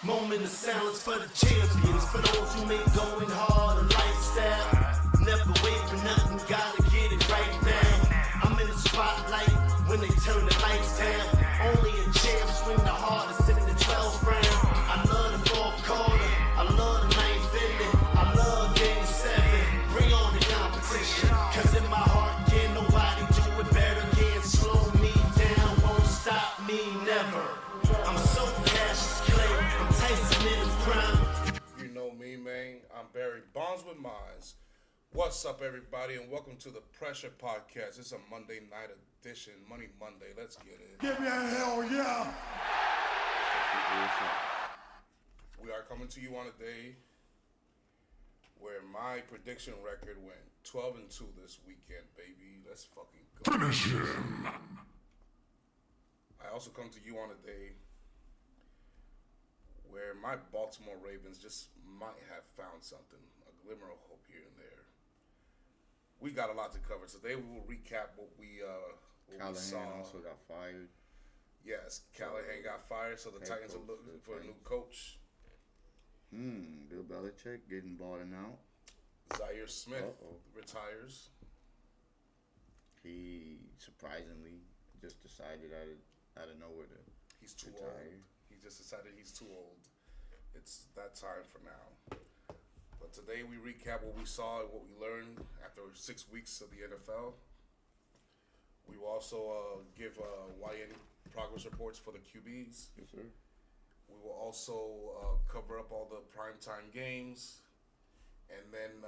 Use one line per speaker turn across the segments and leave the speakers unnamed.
Moment of silence for the champions, for those who make going hard a lifestyle. Never wait for nothing, gotta get it right now. I'm in the spotlight when they turn the lights down. Only a champ swing the hardest in the 12th round. I love the fourth quarter, I love the ninth inning, I love game 7. Bring on the competition, cause in my heart can't nobody do it better. Can't slow me down, won't stop me never. I'm so cash clay, I'm Tyson in his prime.
You know me, man. I'm Barry Bonds with Mines. What's up, everybody, and welcome to the Pressure Podcast. It's a Monday night edition, Money Monday. Let's get it.
Give me a hell yeah!
We are coming to you on a day where my prediction record went 12-2 this weekend, baby. Let's fucking go.
Finish him!
I also come to you on a day where my Baltimore Ravens just might have found something, a glimmer of hope here and there. We got a lot to cover. Today we will recap what we saw.
Callahan also got fired.
Yes, Callahan got fired, so the
Head
Titans are
coach
looking for a
for the
new coach.
Bill Belichick getting balling out.
Zaire Smith
Uh-oh.
retires.
He surprisingly just decided out of nowhere to
He's too
retire.
old. He just decided he's too old. It's that time for now. But today we recap what we saw and what we learned after 6 weeks of the NFL. We will also give YN progress reports for the QBs.
Yes, sir.
We will also cover up all the primetime games. And then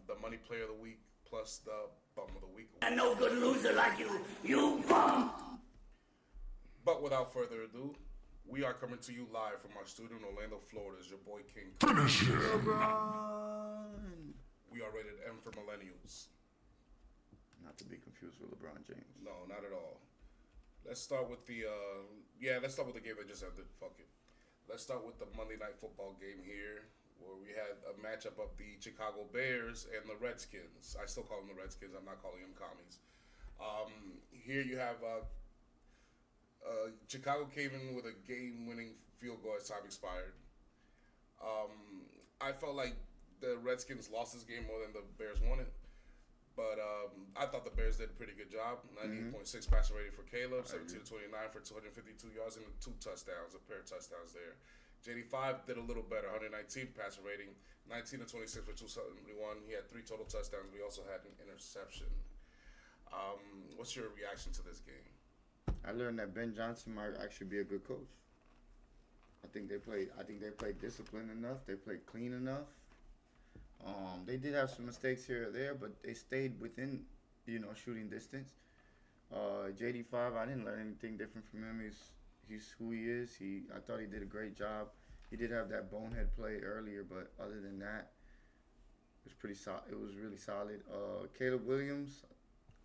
the money player of the week plus the bum of the week.
A no good loser like you bum.
But without further ado, we are coming to you live from our studio in Orlando, Florida. It's your boy King.
Finish him!
LeBron.
We are rated M for millennials.
Not to be confused with LeBron James.
No, not at all. Let's start with the let's start with the game that just ended. Fuck it. Let's start with the Monday Night Football game here, where we had a matchup of the Chicago Bears and the Redskins. I still call them the Redskins. I'm not calling them commies. Here you have Chicago came in with a game-winning field goal as time expired. I felt like the Redskins lost this game more than the Bears won it. But I thought the Bears did a pretty good job. 98.6 passer rating for Caleb, 17-29 for 252 yards and 2 touchdowns, a pair of touchdowns there. JD5 did a little better, 119 passer rating, 19-26 for 271. He had 3 total touchdowns. We also had an interception. What's your reaction to this game?
I learned that Ben Johnson might actually be a good coach. I think they played disciplined enough. They played clean enough. They did have some mistakes here or there, but they stayed within, shooting distance. JD5, I didn't learn anything different from him. He's who he is. I thought he did a great job. He did have that bonehead play earlier, but other than that, it was pretty solid. It was really solid. Caleb Williams,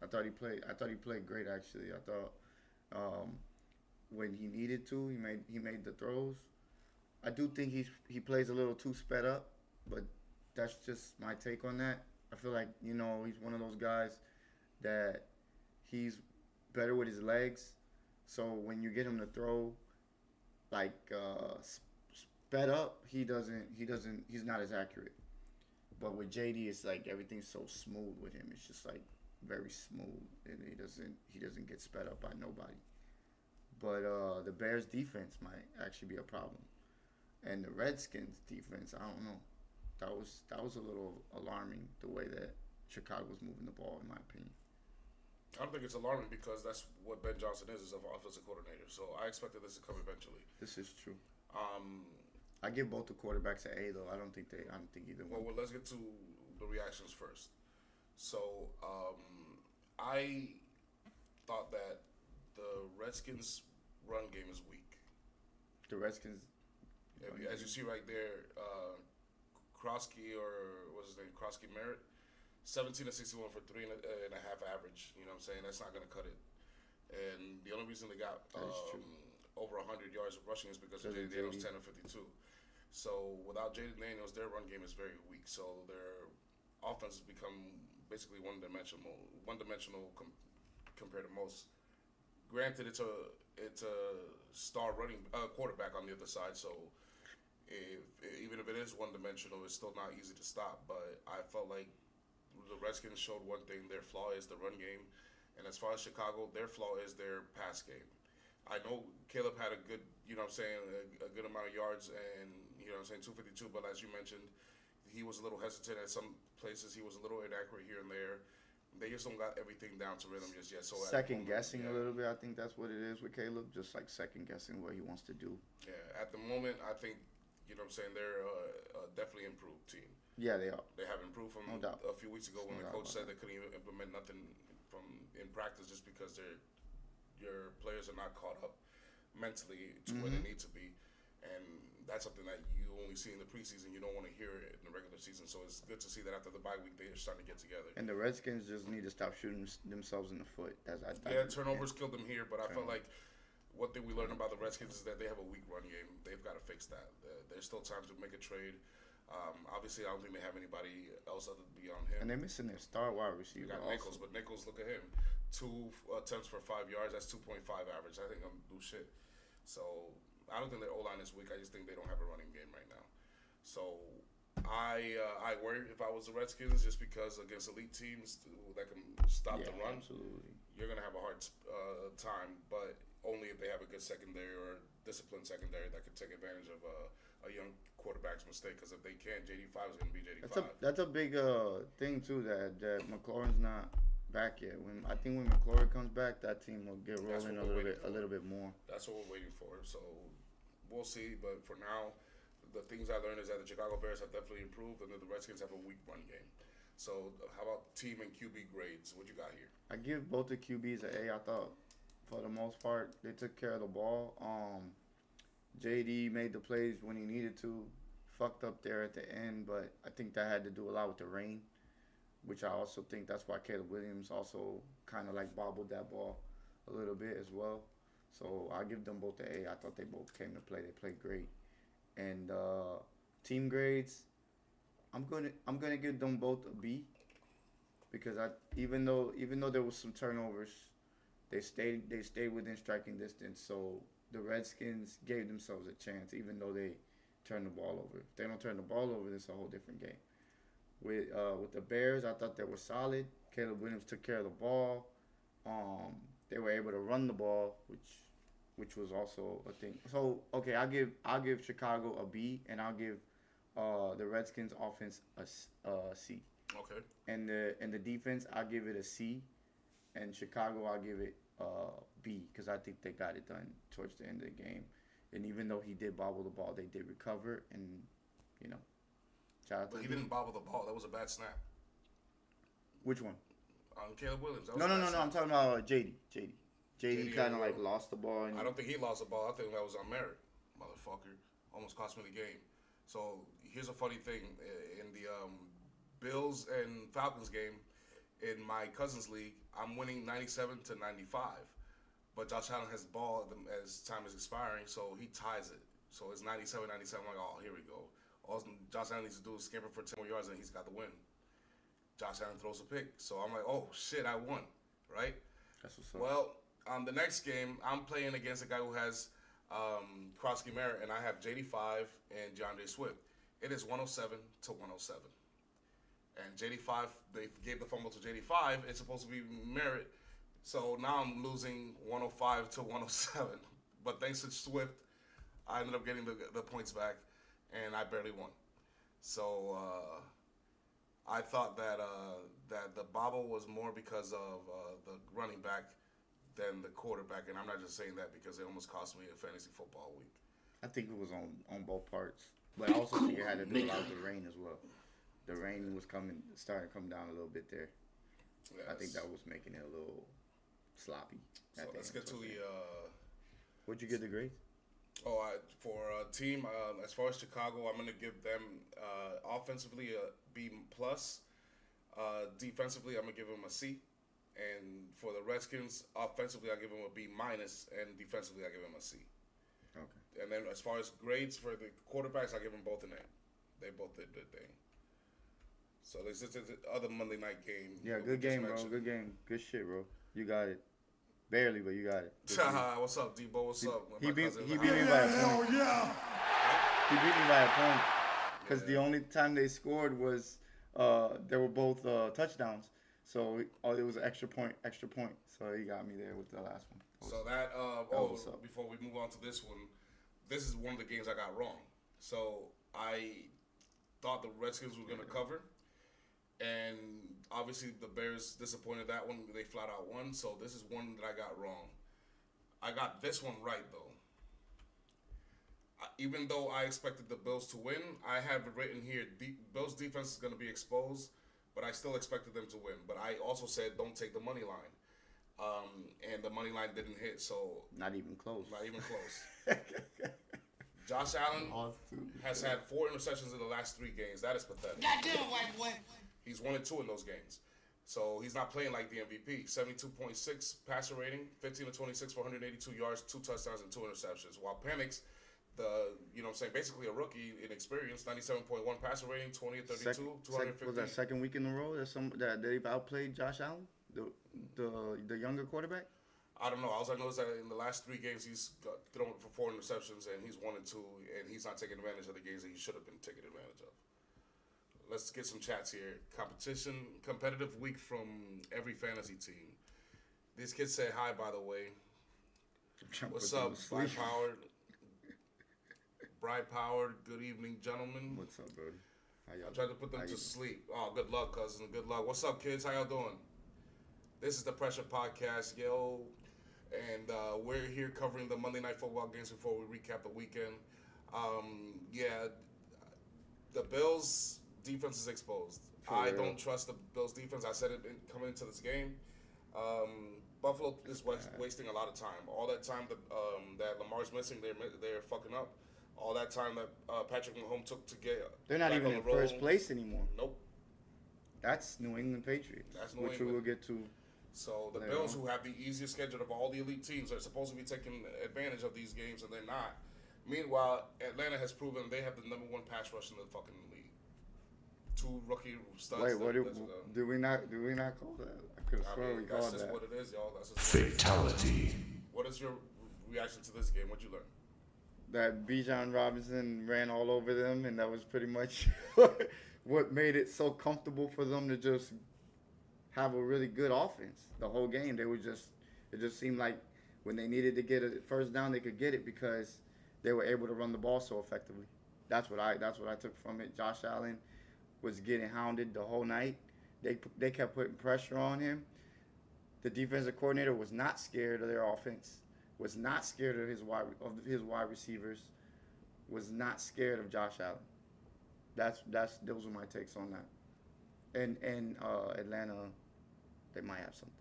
I thought he played great actually. I thought when he needed to, he made the throws. I do think he plays a little too sped up, but that's just my take on that. I feel like, he's one of those guys that he's better with his legs. So when you get him to throw like sped up, he's not as accurate. But with JD, it's like everything's so smooth with him. It's just like very smooth, and he doesn't get sped up by nobody. But the Bears defense might actually be a problem. And the Redskins defense, I don't know. That was a little alarming, the way that Chicago was moving the ball, in my opinion.
I don't think it's alarming because that's what Ben Johnson is an offensive coordinator. So I expected this to come eventually.
This is true. I give both the quarterbacks an A though. I don't think either one.
Well, let's get to the reactions first. So I thought that the Redskins' run game is weak.
The Redskins,
As you see right there, Krosky, or what's his name, Krosky Merritt, 17-61 for 3.5 average. You know what I'm saying? That's not going to cut it. And the only reason they got over 100 yards of rushing is because of Jaden Daniels, 10 of 52. So without Jaden Daniels, their run game is very weak. So their offense has become basically one-dimensional compared to most. Granted, it's a star running quarterback on the other side, so even if it is one-dimensional, it's still not easy to stop. But I felt like the Redskins showed one thing: their flaw is the run game, and as far as Chicago, their flaw is their pass game. I know Caleb had a good, a good amount of yards, and 252. But as you mentioned, he was a little hesitant at some places. He was a little inaccurate here and there. They just don't got everything down to rhythm just yet. So
second guessing a little bit. I think that's what it is with Caleb. Just like second guessing what he wants to do.
Yeah, at the moment, I think they're a definitely improved team.
Yeah, they are.
They have improved from a few weeks ago when the coach said they couldn't even implement nothing in practice just because your players are not caught up mentally to where they need to be, and that's something that you only see in the preseason. You don't want to hear it in the regular season. So it's good to see that after the bye week they're starting to get together.
And the Redskins just need to stop shooting themselves in the foot.
Turnovers killed them here, but I felt like one thing we learned about the Redskins is that they have a weak run game. They've got to fix that. There's still time to make a trade. Obviously, I don't think they have anybody else other than beyond him.
And they're missing their star wide receiver.
They got Nichols, but Nichols, look at him. 2 attempts for 5 yards. That's 2.5 average. I think I'm do shit. So I don't think their O-line is weak. I just think they don't have a running game right now. So I worry if I was the Redskins just because against elite teams that can stop the run,
absolutely.
You're going to have a hard time, but only if they have a good secondary or disciplined secondary that can take advantage of a young quarterback's mistake. Because if they can't, JD5 is going to be JD5.
That's a big thing too. That McLaurin's not back yet. I think when McLaurin comes back, that team will get rolling a little bit more.
That's what we're waiting for. So we'll see. But for now, the things I learned is that the Chicago Bears have definitely improved, and that the Redskins have a weak run game. So how about team and QB grades? What you got here?
I give both the QBs an A. I thought for the most part they took care of the ball. JD made the plays when he needed to. Fucked up there at the end, but I think that had to do a lot with the rain, which I also think that's why Caleb Williams also kind of like bobbled that ball a little bit as well. So I give them both an A. I thought they both came to play. They played great. And team grades, I'm gonna give them both a B, because even though there was some turnovers, they stayed within striking distance. So the Redskins gave themselves a chance, even though they turned the ball over. If they don't turn the ball over, it's a whole different game. With the Bears, I thought they were solid. Caleb Williams took care of the ball. They were able to run the ball, which was also a thing. So okay, I'll give Chicago a B, and I'll give the Redskins offense a C.
Okay.
And the defense, I'll give it a C, and Chicago, I'll give it B, because I think they got it done towards the end of the game. And even though he did bobble the ball, they did recover, and shout out to
But he didn't bobble the ball. That was a bad snap.
Which one?
Caleb Williams.
No. I'm talking about JD. JD kind of like lost the ball. And
I don't think he lost the ball. I think that was on merit, motherfucker. Almost cost me the game. So here's a funny thing: in the Bills and Falcons game, in my cousin's league, I'm winning 97-95, but Josh Allen has the ball as time is expiring, so he ties it. So it's 97-97. I'm like, oh, here we go. All Josh Allen needs to do is scamper for 10 more yards, and he's got the win. Josh Allen throws a pick. So I'm like, oh, shit, I won, right?
That's what's up.
Well, the next game, I'm playing against a guy who has Krosky Merritt, and I have JD5 and DeAndre Swift. It is 107-107. And JD5, they gave the fumble to JD5. It's supposed to be Merritt. So now I'm losing 105-107. But thanks to Swift, I ended up getting the points back, and I barely won. So I thought that the bobble was more because of the running back than the quarterback, and I'm not just saying that because it almost cost me a fantasy football week.
I think it was on both parts, but I also think it had to do a lot with the rain as well. The rain was starting to come down a little bit there.
Yes.
I think that was making it a little sloppy.
So let's get to the.
What'd you get the grades?
For a team, as far as Chicago, I'm going to give them offensively a B+. Defensively, I'm going to give them a C. And for the Redskins, offensively, I give them a B-, and defensively, I give them a C.
Okay.
And then as far as grades for the quarterbacks, I give them both an A. They both did their thing. So this is the other Monday night game.
Yeah, good game, bro. Good game. Good shit, bro. You got it. Barely, but you got it.
What's up, Debo? What's up?
He beat me
Yeah,
by a
hell
point.
yeah.
He beat me by a point. Because the
Yeah.
only time they scored was they were both touchdowns. So it was an extra point. So he got me there with the last one.
So that
what's up.
before we move on to this one, this is one of the games I got wrong. So I thought the Redskins were going to cover, and obviously the Bears disappointed that one. They flat out won. So this is one that I got wrong. I got this one right though. Even though I expected the Bills to win, I have it written here: Bills defense is going to be exposed, but I still expected them to win. But I also said don't take the money line. And the money line didn't hit, so
Not even close.
not even close. Josh Allen has had 4 interceptions in the last 3 games. That is pathetic.
Goddamn, white boy.
He's 1-2 in those games, so he's not playing like the MVP. 72.6 passer rating, 15 to 26 for 182 yards, 2 touchdowns and 2 interceptions. While Penix, basically a rookie in experience, 97.1 passer rating, 20 to 32, 250.
Was that second week in a row that they've outplayed Josh Allen, the younger quarterback?
I don't know. All I know is that in the last 3 games, he's thrown for 4 interceptions, and he's 1-2, and he's not taking advantage of the games that he should have been taking advantage of. Let's get some chats here. Competitive week from every fantasy team. These kids say hi, by the way. What's up, Bride Powered? Good evening, gentlemen.
What's up, brother?
I tried to put them to sleep. Oh, good luck, cousin. Good luck. What's up, kids? How y'all doing? This is the Pressure Podcast, yo. And we're here covering the Monday Night Football games before we recap the weekend. The Bills' defense is exposed. I don't trust the Bills' defense. I said it coming into this game. Buffalo is wasting a lot of time. All that time that Lamar's missing, they're fucking up. All that time that Patrick Mahomes took to get
They're not
back
even
on
in
the road.
first place anymore.
Nope.
That's New England Patriots,
That's New
which
England.
we will get to.
So the
Later
Bills,
on.
who have the easiest schedule of all the elite teams, are supposed to be taking advantage of these games, and they're not. Meanwhile, Atlanta has proven they have the number 1 pass rush in the fucking league. 2 rookie studs.
Wait, what
that's,
do we not call that? I could have sworn we
that's
called
just
that.
what it is, y'all. That's just what it is.
Fatality.
What is your reaction to this game? What'd you learn?
That Bijan Robinson ran all over them, and that was pretty much what made it so comfortable for them to just have a really good offense the whole game. It just seemed like when they needed to get a first down, they could get it because they were able to run the ball so effectively. That's what I took from it. Josh Allen was getting hounded the whole night. They kept putting pressure on him. The defensive coordinator was not scared of their offense. Was not scared of his wide receivers. Was not scared of Josh Allen. Those are my takes on that. And Atlanta, they might have something.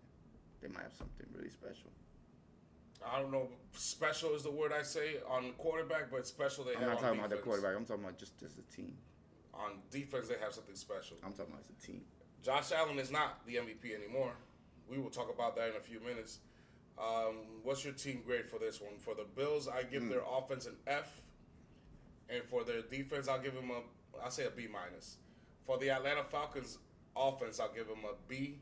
They might have something really special.
I don't know. Special is the word I say on quarterback, but special they
I'm
have
not
on
talking
defense.
about the quarterback. I'm talking about just as a team.
On defense, they have something special.
I'm talking about as a team.
Josh Allen is not the MVP anymore. We will talk about that in a few minutes. What's your team grade for this one? For the Bills, I give their offense an F, and for their defense, I'll give them I'll say a B minus. For the Atlanta Falcons offense, I'll give them a B.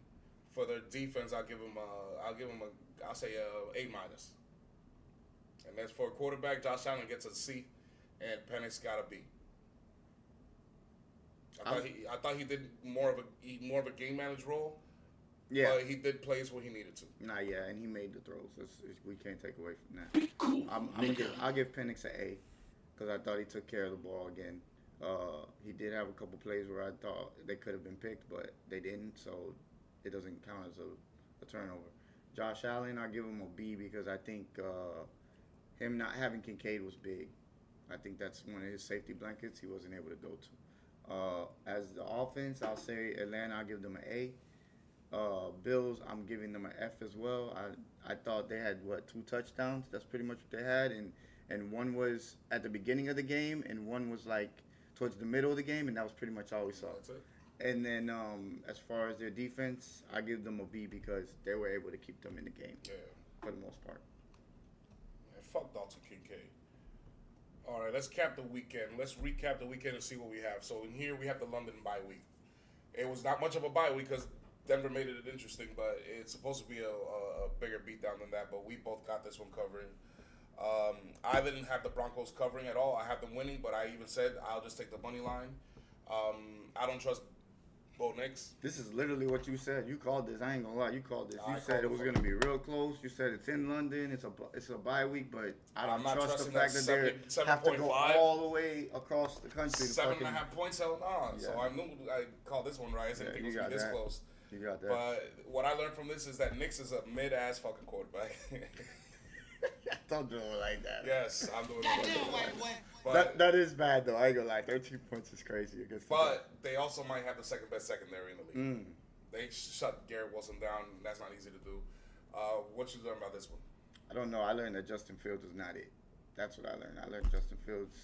For their defense, I'll say a A minus. And as for quarterback, Josh Allen gets a C, and Penix got a B. I thought he did more of a game managed role.
Yeah.
But he did plays where he needed to.
Nah, yeah, and he made the throws. We can't take away from that. I'll give Penix an A because I thought he took care of the ball again. He did have a couple plays where I thought they could have been picked, but they didn't, so it doesn't count as a turnover. Josh Allen, I'll give him a B because I think him not having Kincaid was big. I think that's one of his safety blankets he wasn't able to go to. As the offense, I'll say Atlanta, I'll give them an A. Bills, I'm giving them an F as well. I thought they had 2 touchdowns. That's pretty much what they had, and one was at the beginning of the game, and one was like towards the middle of the game, and that was pretty much all we saw.
That's it.
And then as far as their defense, I give them a B because they were able to keep them in the game
Yeah.
for the most part.
Man, fuck Dalton Kincaid. All right, let's cap the weekend. Let's recap the weekend and see what we have. So in here we have the London bye week. It was not much of a bye week because Denver made it interesting, but it's supposed to be a bigger beatdown than that. But we both got this one covering. I didn't have the Broncos covering at all. I have them winning, but I even said I'll just take the money line. I don't trust Bo Nix.
This is literally what you said. You called this. I ain't gonna lie. You called this.
I
You said
called
it was
it.
gonna be real close. You said it's in London. It's a bye week, but I
I'm
don't
not
trust the
trusting
fact
that
that they have to go
7.5.
all the way across the country. To
7.5 points, hell no. So
Yeah.
I knew I called this one right. I didn't think it was
you
gonna be
got
this
that.
close.
You got that.
But what I learned from this is that Nix is a mid-ass fucking quarterback.
Don't do it like that.
Yes, I'm doing it. But
That is bad though. I ain't gonna lie. 13 points is crazy against.
but they also might have the second best secondary in the league.
Mm.
They shut Garrett Wilson down. That's not easy to do. What you learn about this one?
I don't know. I learned that Justin Fields is not it. That's what I learned. I learned Justin Fields.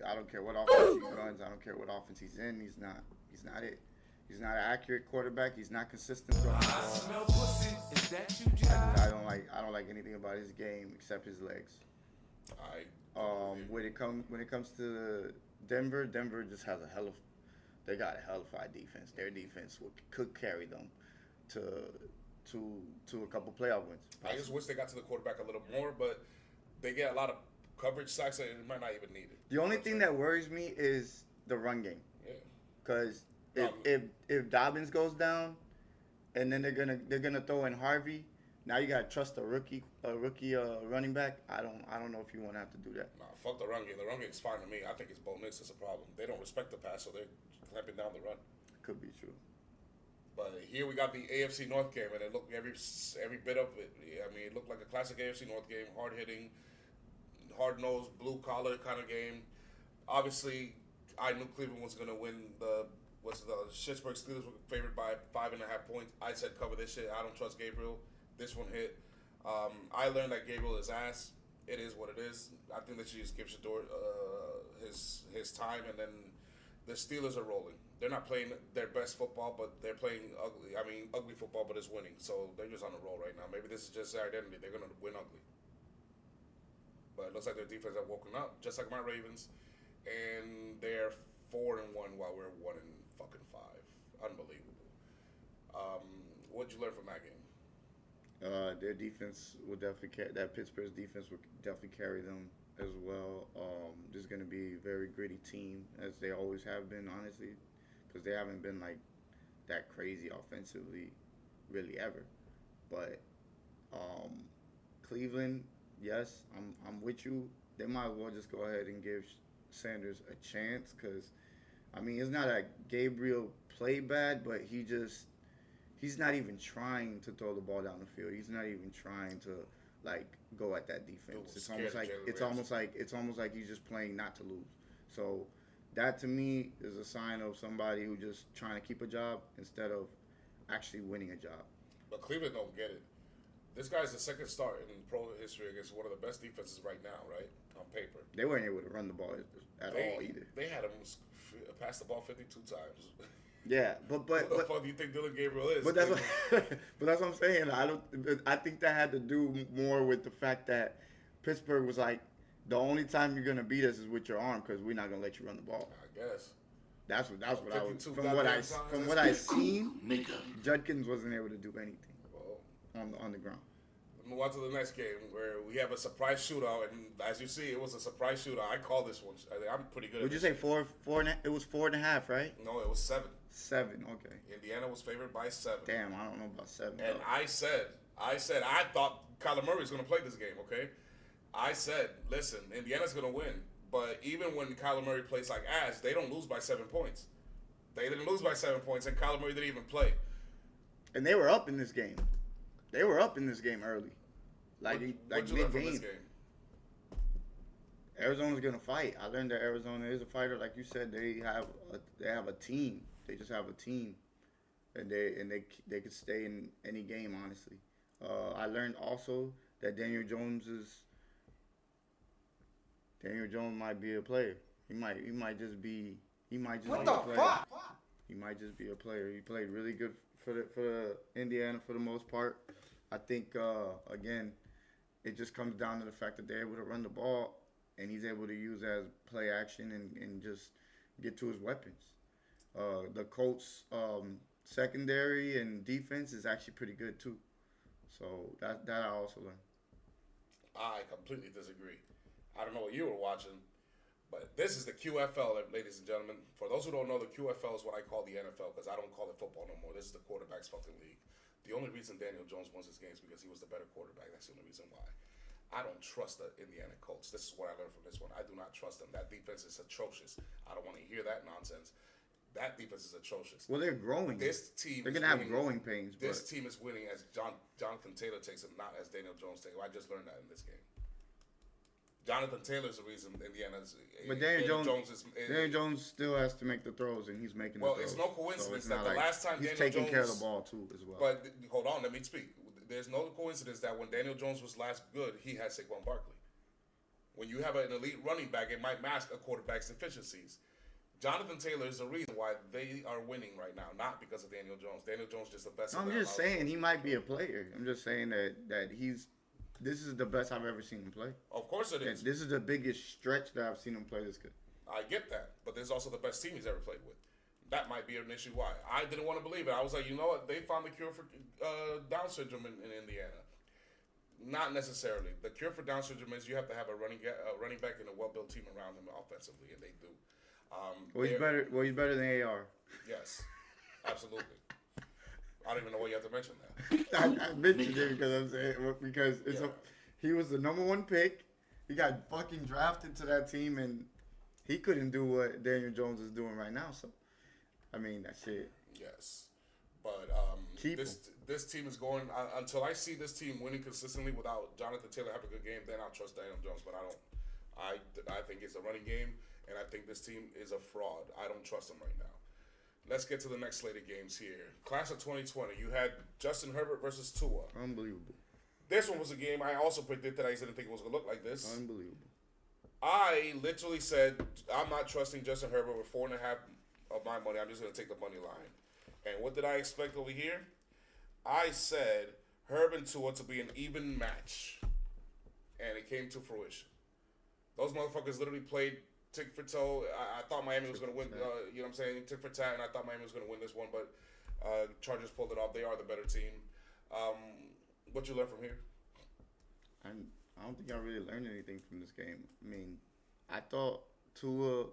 I don't care what offense he runs. I don't care what offense he's in. He's not. He's not it. He's not an accurate quarterback. He's not consistent throwing the ball. I don't like anything about his game except his legs. When it comes to Denver just has they got a hellified defense. Their defense could carry them to a couple playoff wins.
I just wish they got to the quarterback a little more, but they get a lot of coverage sacks and it might not even need it.
The only thing that worries me is the run game.
Yeah.
Because if Dobbins goes down, and then they're gonna throw in Harvey, now you gotta trust a rookie running back. I don't know if you want to have to do that.
Nah, fuck the run game. The run game's fine to me. I think it's Bo Nix that's a problem. They don't respect the pass, so they're clamping down the run.
Could be true.
But here we got the AFC North game, and it looked every bit of it. I mean, it looked like a classic AFC North game, hard hitting, hard nosed, blue collar kind of game. Obviously, I knew Cleveland was gonna win the Pittsburgh Steelers were favored by 5.5 points. I said cover this shit. I don't trust Gabriel. This one hit. I learned that Gabriel is ass. It is what it is. I think that you just give Shador his time, and then the Steelers are rolling. They're not playing their best football, but they're playing ugly. I mean, ugly football, but it's winning. So they're just on a roll right now. Maybe this is just their identity. They're gonna win ugly. But it looks like their defense have woken up, just like my Ravens, and they're 4-1 while we're 1-5. Unbelievable. What'd you learn from that game?
Their defense will definitely that Pittsburgh's defense will definitely carry them as well. This is going to be a very gritty team, as they always have been, honestly, because they haven't been like that crazy offensively, really ever. But Cleveland, yes, I'm with you. They might as well just go ahead and give Sanders a chance, because I mean, it's not that Gabriel played bad, but he's not even trying to throw the ball down the field. He's not even trying to go at that defense. It's almost like he's just playing not to lose. So that to me is a sign of somebody who just trying to keep a job instead of actually winning a job.
But Cleveland don't get it. This guy's the second start in pro history against one of the best defenses right now, right? On paper.
They weren't able to run the ball at all either.
They had him pass the ball 52 times.
Yeah, but
what the fuck do you think Dylan Gabriel is?
But that's what I'm saying. I think that had to do more with the fact that Pittsburgh was like, the only time you're gonna beat us is with your arm, because we're not gonna let you run the ball.
I guess.
That's what I was from
times,
what I seen. Judkins wasn't able to do anything on the ground.
Move on to the next game where we have a surprise shootout, and as you see, it was a surprise shootout. I call this one. I'm pretty good.
Would you say four? It was 4.5, right?
No, it was 7.
7, okay.
Indiana was favored by 7.
Damn, I don't know about 7.
And I said I thought Kyler Murray was going to play this game. Okay, I said, listen, Indiana's going to win, but even when Kyler Murray plays like ass, they don't lose by 7 points. They didn't lose by 7 points, and Kyler Murray didn't even play.
And they were up in this game. They were up in this game early. Like
What'd you learn from this game?
Arizona's gonna fight. I learned that Arizona is a fighter. Like you said, they have a team. They just have a team, and they could stay in any game. Honestly, I learned also that Daniel Jones might be a player. He might just be a player. He might just be a player. He played really good for the Indiana for the most part. I think again, it just comes down to the fact that they're able to run the ball, and he's able to use that as play action and just get to his weapons. The Colts secondary and defense is actually pretty good too. So that I also learned.
I completely disagree. I don't know what you were watching, but this is the QFL, ladies and gentlemen. For those who don't know, the QFL is what I call the NFL because I don't call it football no more. This is the quarterback's fucking league. The only reason Daniel Jones wins his games is because he was the better quarterback. That's the only reason why. I don't trust the Indiana Colts. This is what I learned from this one. I do not trust them. That defense is atrocious. I don't want to hear that nonsense. That defense is atrocious.
Well, they're growing.
This team
They're
is
gonna have
winning.
growing pains.
This
But
team is winning as Jonathan Taylor takes it, not as Daniel Jones takes it. I just learned that in this game. Jonathan Taylor's the reason Indiana's.
But Daniel Jones
is.
Daniel Jones still has to make the throws, and he's making.
Well,
the throws.
it's no coincidence
So
that
it's
the
not like
last time
he's
Daniel
taking care of
Jones-
the ball too as well.
But hold on, let me speak. There's no coincidence that when Daniel Jones was last good, he had Saquon Barkley. When you have an elite running back, it might mask a quarterback's deficiencies. Jonathan Taylor is the reason why they are winning right now, not because of Daniel Jones. Daniel Jones is just the best.
No, I'm just saying he might be a player. I'm just saying that he's. This is the best I've ever seen him play.
Of course it is.
This is the biggest stretch that I've seen him play this good.
I get that, but there's also the best team he's ever played with. That might be an issue why. I didn't want to believe it. I was like, you know what? They found the cure for Down syndrome in Indiana. Not necessarily. The cure for Down syndrome is you have to have a running back and a well-built team around him offensively, and they do.
Well, he's better. Well, he's better than AR.
Yes, absolutely. I don't even know why you have to mention that.
I mentioned it because I'm saying because he was the number 1 pick. He got fucking drafted to that team, and he couldn't do what Daniel Jones is doing right now. So, I mean, that's it.
Yes, but
Keep
this team is going until I see this team winning consistently without Jonathan Taylor having a good game. Then I'll trust Daniel Jones, but I don't. I think it's a running game, and I think this team is a fraud. I don't trust them right now. Let's get to the next slate of games here. Class of 2020, you had Justin Herbert versus Tua.
Unbelievable.
This one was a game I also predicted. I didn't think it was going to look like this.
Unbelievable.
I literally said, I'm not trusting Justin Herbert with 4.5 of my money. I'm just going to take the money line. And what did I expect over here? I said Herbert and Tua to be an even match. And it came to fruition. Those motherfuckers literally played tick for toe. I thought Miami was going to win, you know what I'm saying? Tick for tat, and I thought Miami was going to win this one, but Chargers pulled it off. They are the better team. What you learn from here?
I don't think I really learned anything from this game. I mean, I thought Tua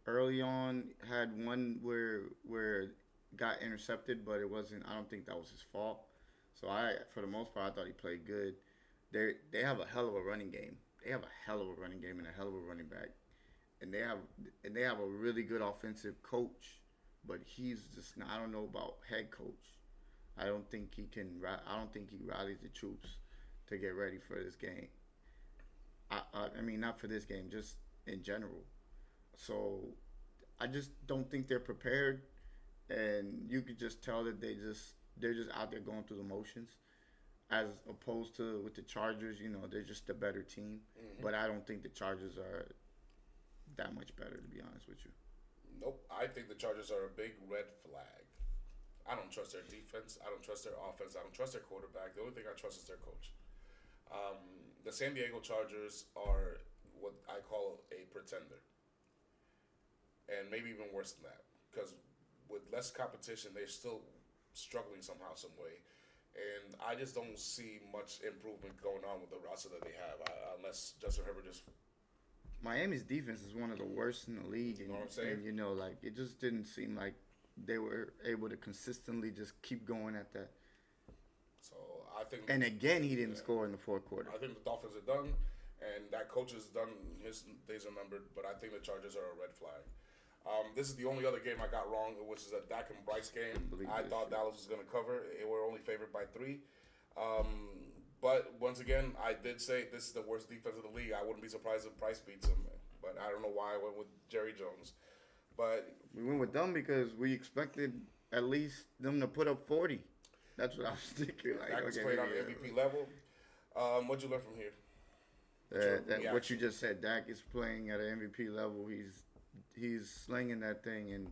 early on had one where it got intercepted, but it wasn't. I don't think that was his fault. So for the most part, I thought he played good. They have a hell of a running game. They have a hell of a running game and a hell of a running back, and they have a really good offensive coach. But he's just I don't know about head coach. I don't think he can. I don't think he rallies the troops to get ready for this game. I mean, not for this game, just in general. So I just don't think they're prepared, and you could just tell that they're just out there going through the motions, as opposed to with the Chargers. You know, they're just a better team. Mm-hmm. But I don't think the Chargers are that much better, to be honest with you.
Nope. I think the Chargers are a big red flag. I don't trust their defense. I don't trust their offense. I don't trust their quarterback. The only thing I trust is their coach. The San Diego Chargers are what I call a pretender. And maybe even worse than that. Because with less competition, they're still struggling somehow, some way. And I just don't see much improvement going on with the roster that they have. Unless Justin Herbert just...
Miami's defense is one of the worst in the league.
You know what I'm saying?
And, like, it just didn't seem like they were able to consistently just keep going at that.
So I think...
And again, he didn't score in the fourth quarter.
I think the Dolphins are done, and that coach is done. His days are numbered, but I think the Chargers are a red flag. This is the only other game I got wrong, which is a Dak and Bryce game. I thought Dallas was going to cover. They were only favored by 3. But once again, I did say this is the worst defense of the league. I wouldn't be surprised if Bryce beats him, but I don't know why I went with Jerry Jones. But
we went with them because we expected at least them to put up 40. That's what I was thinking. Like,
Dak was playing on the MVP level. What'd you learn from here?
What you just said, Dak is playing at an MVP level. He's slinging that thing,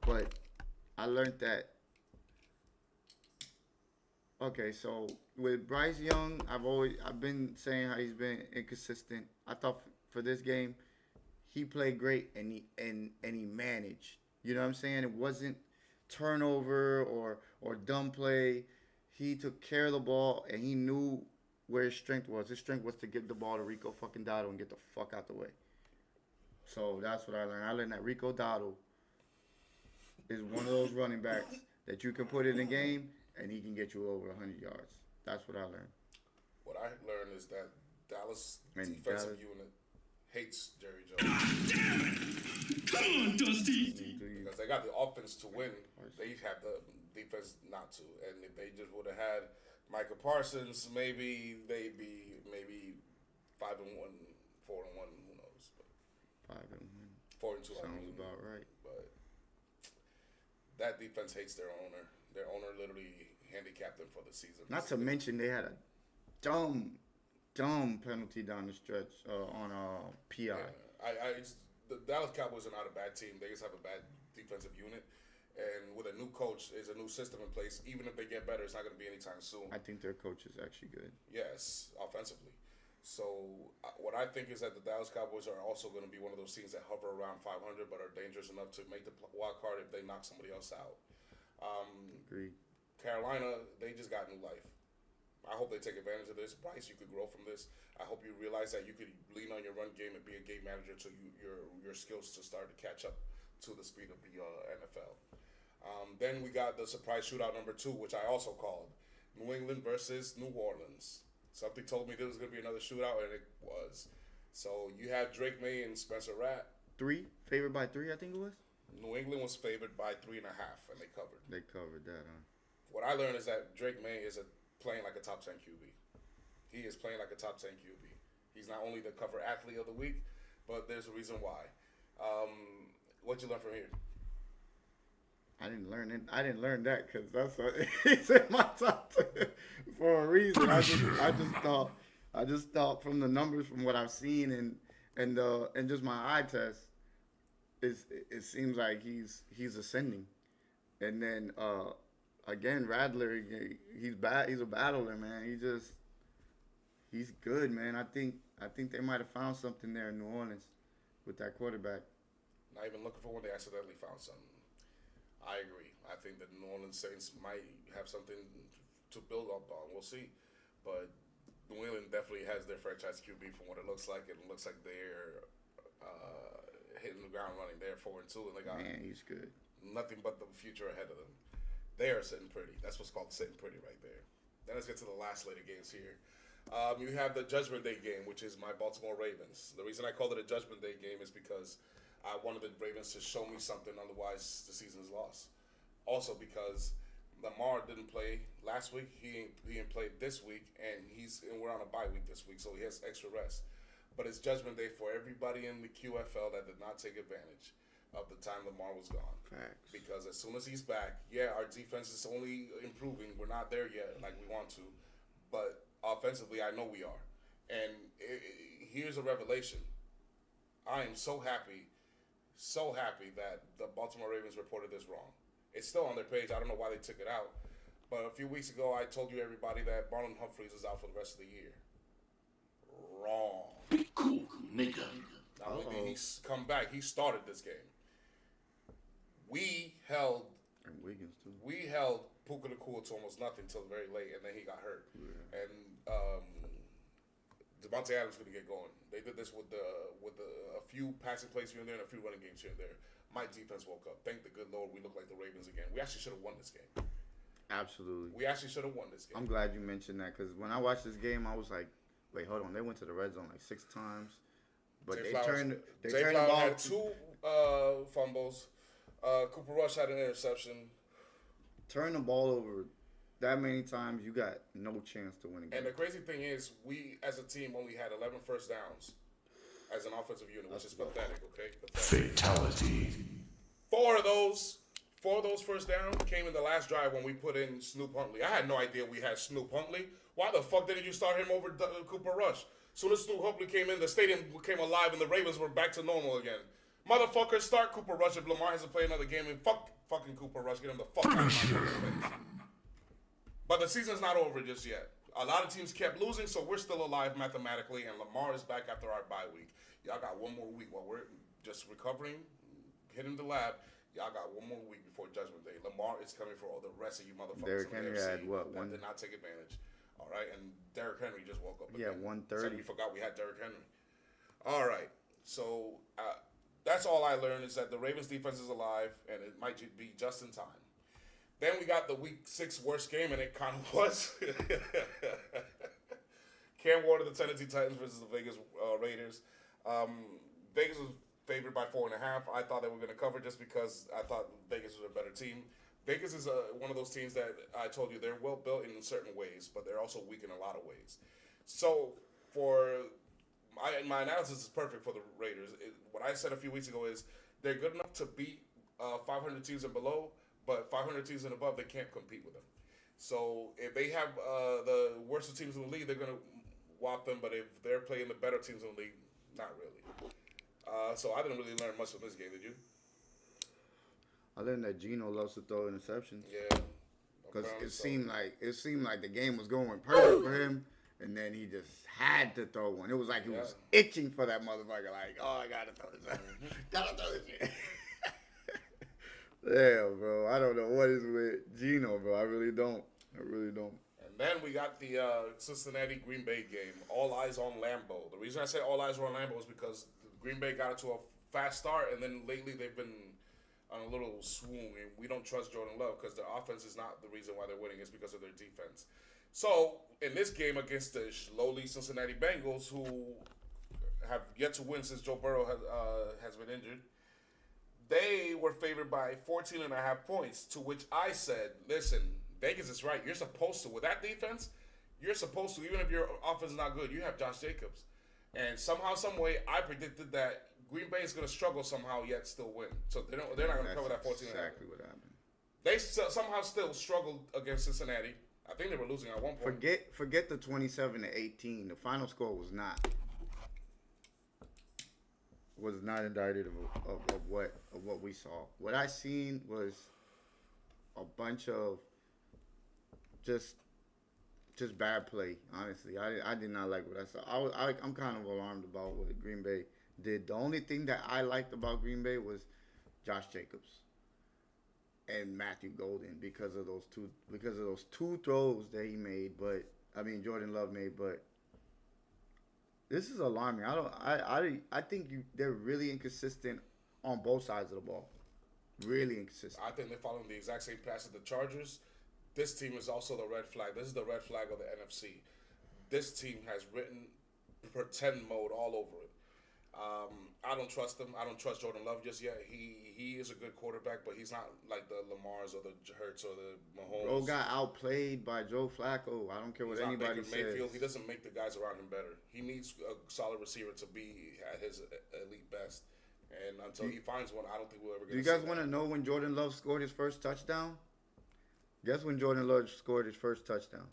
but I learned that. Okay, so with Bryce Young, I've been saying how he's been inconsistent. I thought for this game, he played great and he managed. You know what I'm saying? It wasn't turnover or dumb play. He took care of the ball and he knew where his strength was. His strength was to get the ball to Rico fucking Dotto and get the fuck out the way. So that's what I learned. I learned that Rico Dotto is one of those running backs that you can put in a game and he can get you over 100 yards. That's what I learned.
What I learned is that Dallas
And
defensive
Dallas-
unit hates Jerry Jones.
Come on, Dusty.
Because they got the offense to win, they have the defense not to. And if they just would have had Micah Parsons, maybe they'd be 5-1, 4-1, who knows? But
5-1.
4-2, I
Sounds
mean.
about right.
But that defense hates their owner. Their owner literally handicapped them for the season.
Not to mention they had a dumb penalty down the stretch on PI.
Yeah. The Dallas Cowboys are not a bad team. They just have a bad defensive unit. And with a new coach, there's a new system in place. Even if they get better, it's not going to be anytime soon.
I think their coach is actually good.
Yes, offensively. So what I think is that the Dallas Cowboys are also going to be one of those teams that hover around 500 but are dangerous enough to make the wild card if they knock somebody else out.
Agreed.
Carolina, they just got new life. I hope they take advantage of this. Bryce, you could grow from this. I hope you realize that you could lean on your run game and be a game manager to your skills to start to catch up to the speed of the NFL. Then we got the surprise shootout number 2, which I also called New England versus New Orleans. Something told me there was going to be another shootout, and it was. So you have Drake May and Spencer Ratt.
Favored by 3, I think it was.
New England was favored by 3.5, and they covered.
They covered that, huh?
What I learned is that Drake May is playing like a top 10 QB. He is playing like a top 10 QB. He's not only the cover athlete of the week, but there's a reason why. What'd you learn from here?
I didn't learn it. I didn't learn that because that's what it's in my top 10 for a reason. I just thought from the numbers, from what I've seen and just my eye test, it seems like he's ascending. And then again, Radler, he's a battler, man. He's good, man. I think they might have found something there in New Orleans with that quarterback.
Not even looking for when they accidentally found something. I agree. I think the New Orleans Saints might have something to build up on. We'll see. But New England definitely has their franchise QB from what it looks like. It looks like they're hitting the ground running. They're 4-2, and they got
He's good.
nothing but the future ahead of them. They are sitting pretty. That's what's called sitting pretty right there. Then let's get to the last slate of games here. You have the Judgment Day game, which is my Baltimore Ravens. The reason I called it a Judgment Day game is because I wanted the Ravens to show me something, otherwise the season is lost. Also because Lamar didn't play last week, he didn't play this week, and we're on a bye week this week, so he has extra rest. But it's Judgment Day for everybody in the QFL that did not take advantage of the time Lamar was gone.
Facts.
Because as soon as he's back, our defense is only improving. We're not there yet like we want to, but offensively, I know we are. And here's a revelation. I am so happy that the Baltimore Ravens reported this wrong. It's still on their page. I don't know why they took it out. But a few weeks ago, I told you everybody that Marlon Humphreys is out for the rest of the year. Wrong.
Be cool, nigga.
Not only did he come back, he started this game. We held
And Wiggins too.
Puka Nacua to almost nothing until very late, and then he got hurt.
Yeah.
And Devontae Adams going to get going. They did this with a few passing plays here and there and a few running games here and there. My defense woke up. Thank the good Lord we look like the Ravens again. We actually should have won this game.
Absolutely.
We actually should have won this game.
I'm glad you mentioned that because when I watched this game, I was like, wait, hold on. They went to the red zone like 6 times. But
Zay
they turned the
Flowers
ball.
had 2 fumbles. Cooper Rush had an interception.
Turn the ball over that many times, you got no chance to win a game.
And the crazy thing is, we as a team only had 11 first downs as an offensive unit, which is pathetic, okay? Pathetic.
Fatality.
4 of those first downs came in the last drive when we put in Snoop Huntley. I had no idea we had Snoop Huntley. Why the fuck didn't you start him over Cooper Rush? As soon as Snoop Huntley came in, the stadium came alive and the Ravens were back to normal again. Motherfucker, start Cooper Rush if Lamar has to play another game, and fucking Cooper Rush. Get him the fuck out of my face. But the season's not over just yet. A lot of teams kept losing, so we're still alive mathematically, and Lamar is back after our bye week. Y'all got one more week while we're just recovering, hitting the lab. Y'all got one more week before Judgment Day. Lamar is coming for all the rest of you motherfuckers.
Derrick Henry had what,
that
one?
did not take advantage. All right, and Derrick Henry just woke up.
Yeah,
again.
130.
So we forgot we had Derrick Henry. All right, so that's all I learned is that the Ravens defense is alive, and it might be just in time. Then we got the Week 6 worst game, and it kind of was. Cam Ward of the Tennessee Titans versus the Vegas Raiders. Vegas was favored by 4.5. I thought they were going to cover just because I thought Vegas was a better team. Vegas is one of those teams that I told you they're well built in certain ways, but they're also weak in a lot of ways. So my analysis is perfect for the Raiders. What I said a few weeks ago is they're good enough to beat 500 teams and below, but 500 teams and above, they can't compete with them. So if they have the worst teams in the league, they're going to walk them, but if they're playing the better teams in the league, not really. So I didn't really learn much from this game, did you?
I learned that Geno loves to throw interceptions.
Yeah.
Because
apparently
it
so.
seemed like the game was going perfect for him, and then he just had to throw one. It was like he was itching for that motherfucker. Like, oh, I gotta throw this. Gotta throw this shit. Yeah, bro. I don't know what is with Geno, bro. I really don't.
And then we got the Cincinnati Green Bay game. All eyes on Lambeau. The reason I say all eyes were on Lambeau is because Green Bay got into a fast start, and then lately they've been on a little swoon. And we don't trust Jordan Love because their offense is not the reason why they're winning. It's because of their defense. So in this game against the lowly Cincinnati Bengals, who have yet to win since Joe Burrow has been injured, they were favored by 14.5 points, to which I said, listen, Vegas is right. You're supposed to. With that defense, you're supposed to. Even if your offense is not good, you have Josh Jacobs. And somehow, some way, I predicted that Green Bay is going to struggle somehow, yet still win. So they're not going to cover that 14.5.
Exactly what happened.
They somehow still struggled against Cincinnati. I think they were losing at one point.
Forget the 27-18. The final score was not indicative of what we saw. What I seen was a bunch of just bad play. Honestly, I did not like what I saw. I'm kind of alarmed about what Green Bay did. The only thing that I liked about Green Bay was Josh Jacobs and Matthew Golden because of those two throws that he made. But I mean Jordan Love made, but. This is alarming. I think they're really inconsistent on both sides of the ball. Really inconsistent.
I think they're following the exact same path as the Chargers. This team is also the red flag. This is the red flag of the NFC. This team has written pretend mode all over it. I don't trust them. I don't trust Jordan Love just yet. He is a good quarterback, but he's not like the Lamars or the Hurts or the Mahomes.
Bro got outplayed by Joe Flacco. I don't care what anybody says.
Mayfield. He doesn't make the guys around him better. He needs a solid receiver to be at his elite best. And until he finds one, I don't think we'll ever get.
Do you guys want to know when Jordan Love scored his first touchdown? Guess when Jordan Love scored his first touchdown?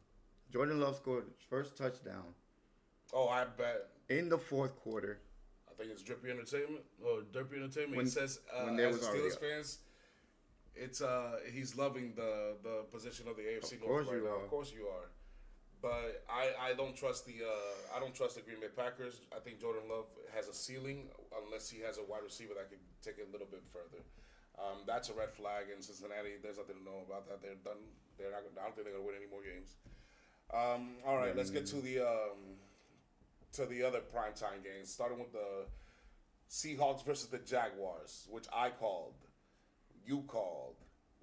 Jordan Love scored his first touchdown.
Oh, I bet.
In the fourth quarter.
I think it's Drippy Entertainment or Derpy Entertainment.
When,
He says,
when
as Steelers fans, it's he's loving the position of the AFC North right now. Of course you are. But I don't trust the Green Bay Packers. I think Jordan Love has a ceiling unless he has a wide receiver that could take it a little bit further. That's a red flag in Cincinnati. There's nothing to know about that. They're done. They're not. I don't think they're gonna win any more games. All right, let's get to the other primetime games, starting with the Seahawks versus the Jaguars, which I called, you called,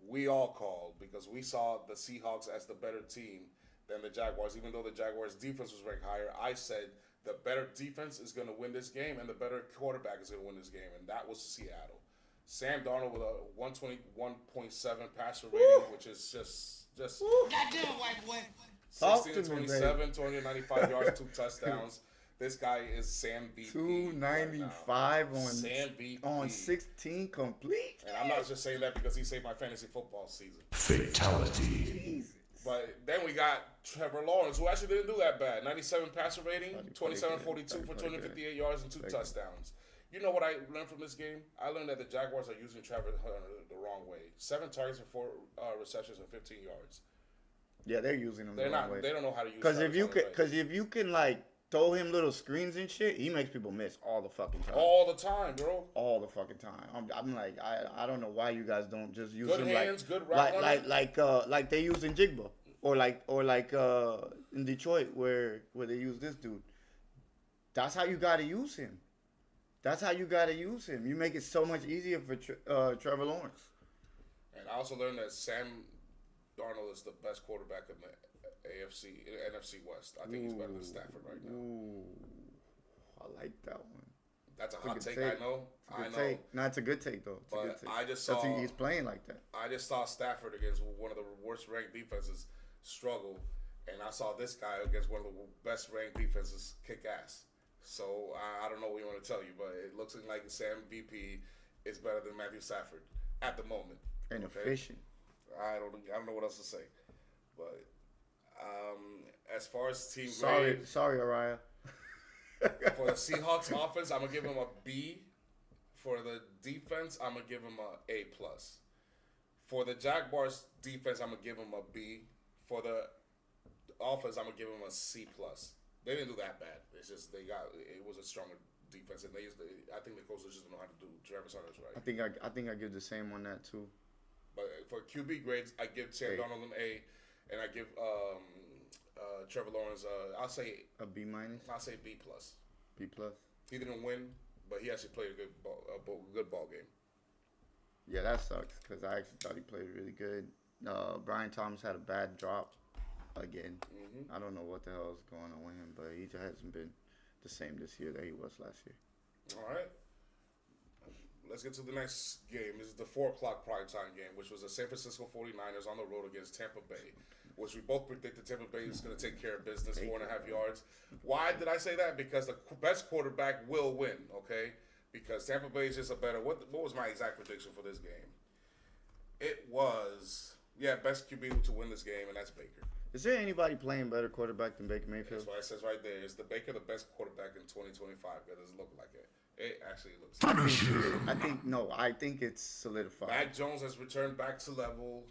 we all called, because we saw the Seahawks as the better team than the Jaguars. Even though the Jaguars' defense was ranked higher, I said the better defense is going to win this game and the better quarterback is going to win this game, and that was Seattle. Sam Darnold with a 121.7 passer rating, which is just
Goddamn white boy.
16-27, 295 yards, 2 touchdowns. This guy is Sam VP.
295
right
on 16 complete.
And I'm not just saying that because he saved my fantasy football season.
Fatality.
Jesus.
But then we got Trevor Lawrence, who actually didn't do that bad. 97 passer rating, 27-42 for 258 yards and 2 touchdowns. You know what I learned from this game? I learned that the Jaguars are using Trevor the wrong way. 7 targets for 4 receptions and 15 yards.
Yeah, they're using him the wrong way.
They don't know how to use.
Because if you can like throw him little screens and shit, he makes people miss all the fucking time.
All the time, bro.
All the fucking time. I'm like, I don't know why you guys don't just use
good
him
hands,
like
good route
like they using Jigba. or like in Detroit where they use this dude. That's how you gotta use him. You make it so much easier for Trevor Lawrence.
And I also learned that Sam Darnold is the best quarterback in the NFC West. I think he's better than Stafford right now.
Ooh, I like that one.
That's a
It's a
hot
good
take,
take.
I know.
It's a good take. No, it's a good take though. It's a good
But
take.
I just
'Cause
saw
he's playing like that.
I just saw Stafford against one of the worst ranked defenses struggle, and I saw this guy against one of the best ranked defenses kick ass. So I don't know what you want to tell you, but it looks like Sam VP is better than Matthew Stafford at the moment.
And
Okay?
efficient.
I don't know what else to say, but as far as team
Sorry,
grade
Araya.
for the Seahawks offense, I'm gonna give him a B. For the defense, I'm gonna give him a A plus. For the Jaguars defense, I'm gonna give him a B. For the offense, I'm gonna give him a C plus. They didn't do that bad. It's just it was a stronger defense, and I think the coaches just don't know how to do Travis Hunter's right.
I think I give the same on that too.
But for QB grades, I give Sam
A.
Darnold an A, and I give Trevor Lawrence I'll say
A B minus,
B plus.
B plus.
He didn't win, but he actually played a good ball game.
Yeah, that sucks because I actually thought he played really good. Brian Thomas had a bad drop again. I don't know what the hell is going on with him, but he hasn't been the same this year that he was last year.
All right. Let's get to the next game. This is the 4 o'clock primetime game, which was the San Francisco 49ers on the road against Tampa Bay, which we both predicted Tampa Bay was going to take care of business, 4.5 yards. Why did I say that? Because the best quarterback will win, okay? Because Tampa Bay is just a better... What was my exact prediction for this game? It was, best QB to win this game, and that's Baker.
Is there anybody playing better quarterback than Baker Mayfield?
That's why it says right there. Is the Baker the best quarterback in 2025? It doesn't look like it. It actually looks like
I think it's solidified.
Mac Jones has returned back to level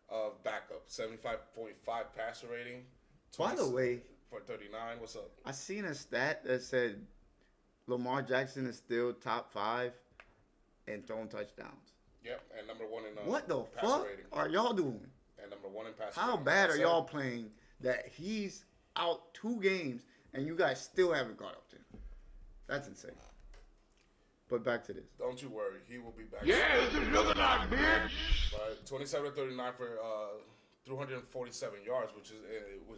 of backup. 75.5 passer rating.
By the way,
for 39, what's up?
I seen a stat that said Lamar Jackson is still top 5 in throwing touchdowns.
Yep, and number 1 in
What the
passer
fuck
rating.
are y'all doing?
And number 1 in passer
How
rating.
bad are
That's
y'all
it.
playing that he's out 2 games and you guys still haven't caught up to him? That's insane. But back to this.
Don't you worry, he will be back.
Yeah, this is looking like, bitch.
But 27 to 39 for 347 yards, which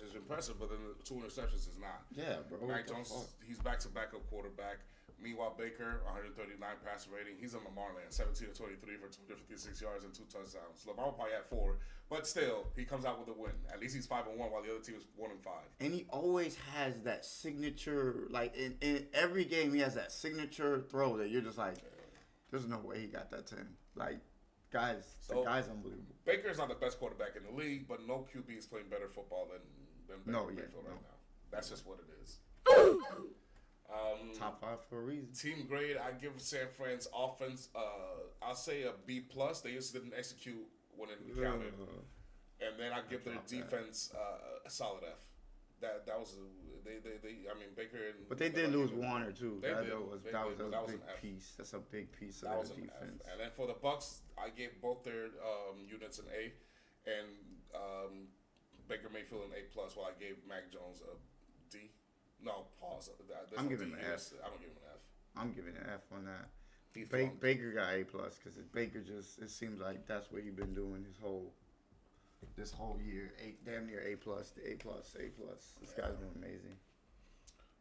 is impressive. But then the 2 interceptions is not.
Yeah, bro.
Mac Jones, he's back to backup quarterback. Meanwhile, Baker, 139 passer rating. He's in Lamar land, 17 to 23 for 256 yards and 2 touchdowns. Lamar will probably have 4, but still, he comes out with a win. At least he's 5-1, while the other team is 1-5.
And he always has that signature, like in every game, he has that signature throw that you're just like, there's no way he got that to him. Like, the guy's unbelievable.
Baker's not the best quarterback in the league, but no QB is playing better football than Baker Mayfield right now. That's just what it is.
Top 5 for a reason.
Team grade, I give San Fran's offense, I'll say a B plus. They just didn't execute when it counted. And then I give their defense a solid F. That was they I mean Baker and
But they did lose one or two.
They
That
did.
was
They
a
did, but that was
big
an F.
piece. That's a big piece of
That was
their
an
defense.
F. And then for the Bucks, I gave both their units an A, and Baker Mayfield an A plus, while I gave Mac Jones a D. No, pause.
I'm giving an F.
I'm gonna give him an F.
I'm giving an F on that.
He flunked.
Baker got A plus because Baker just, it seems like that's what he's been doing this whole year. Damn near A plus, A plus, A plus. This guy's been amazing.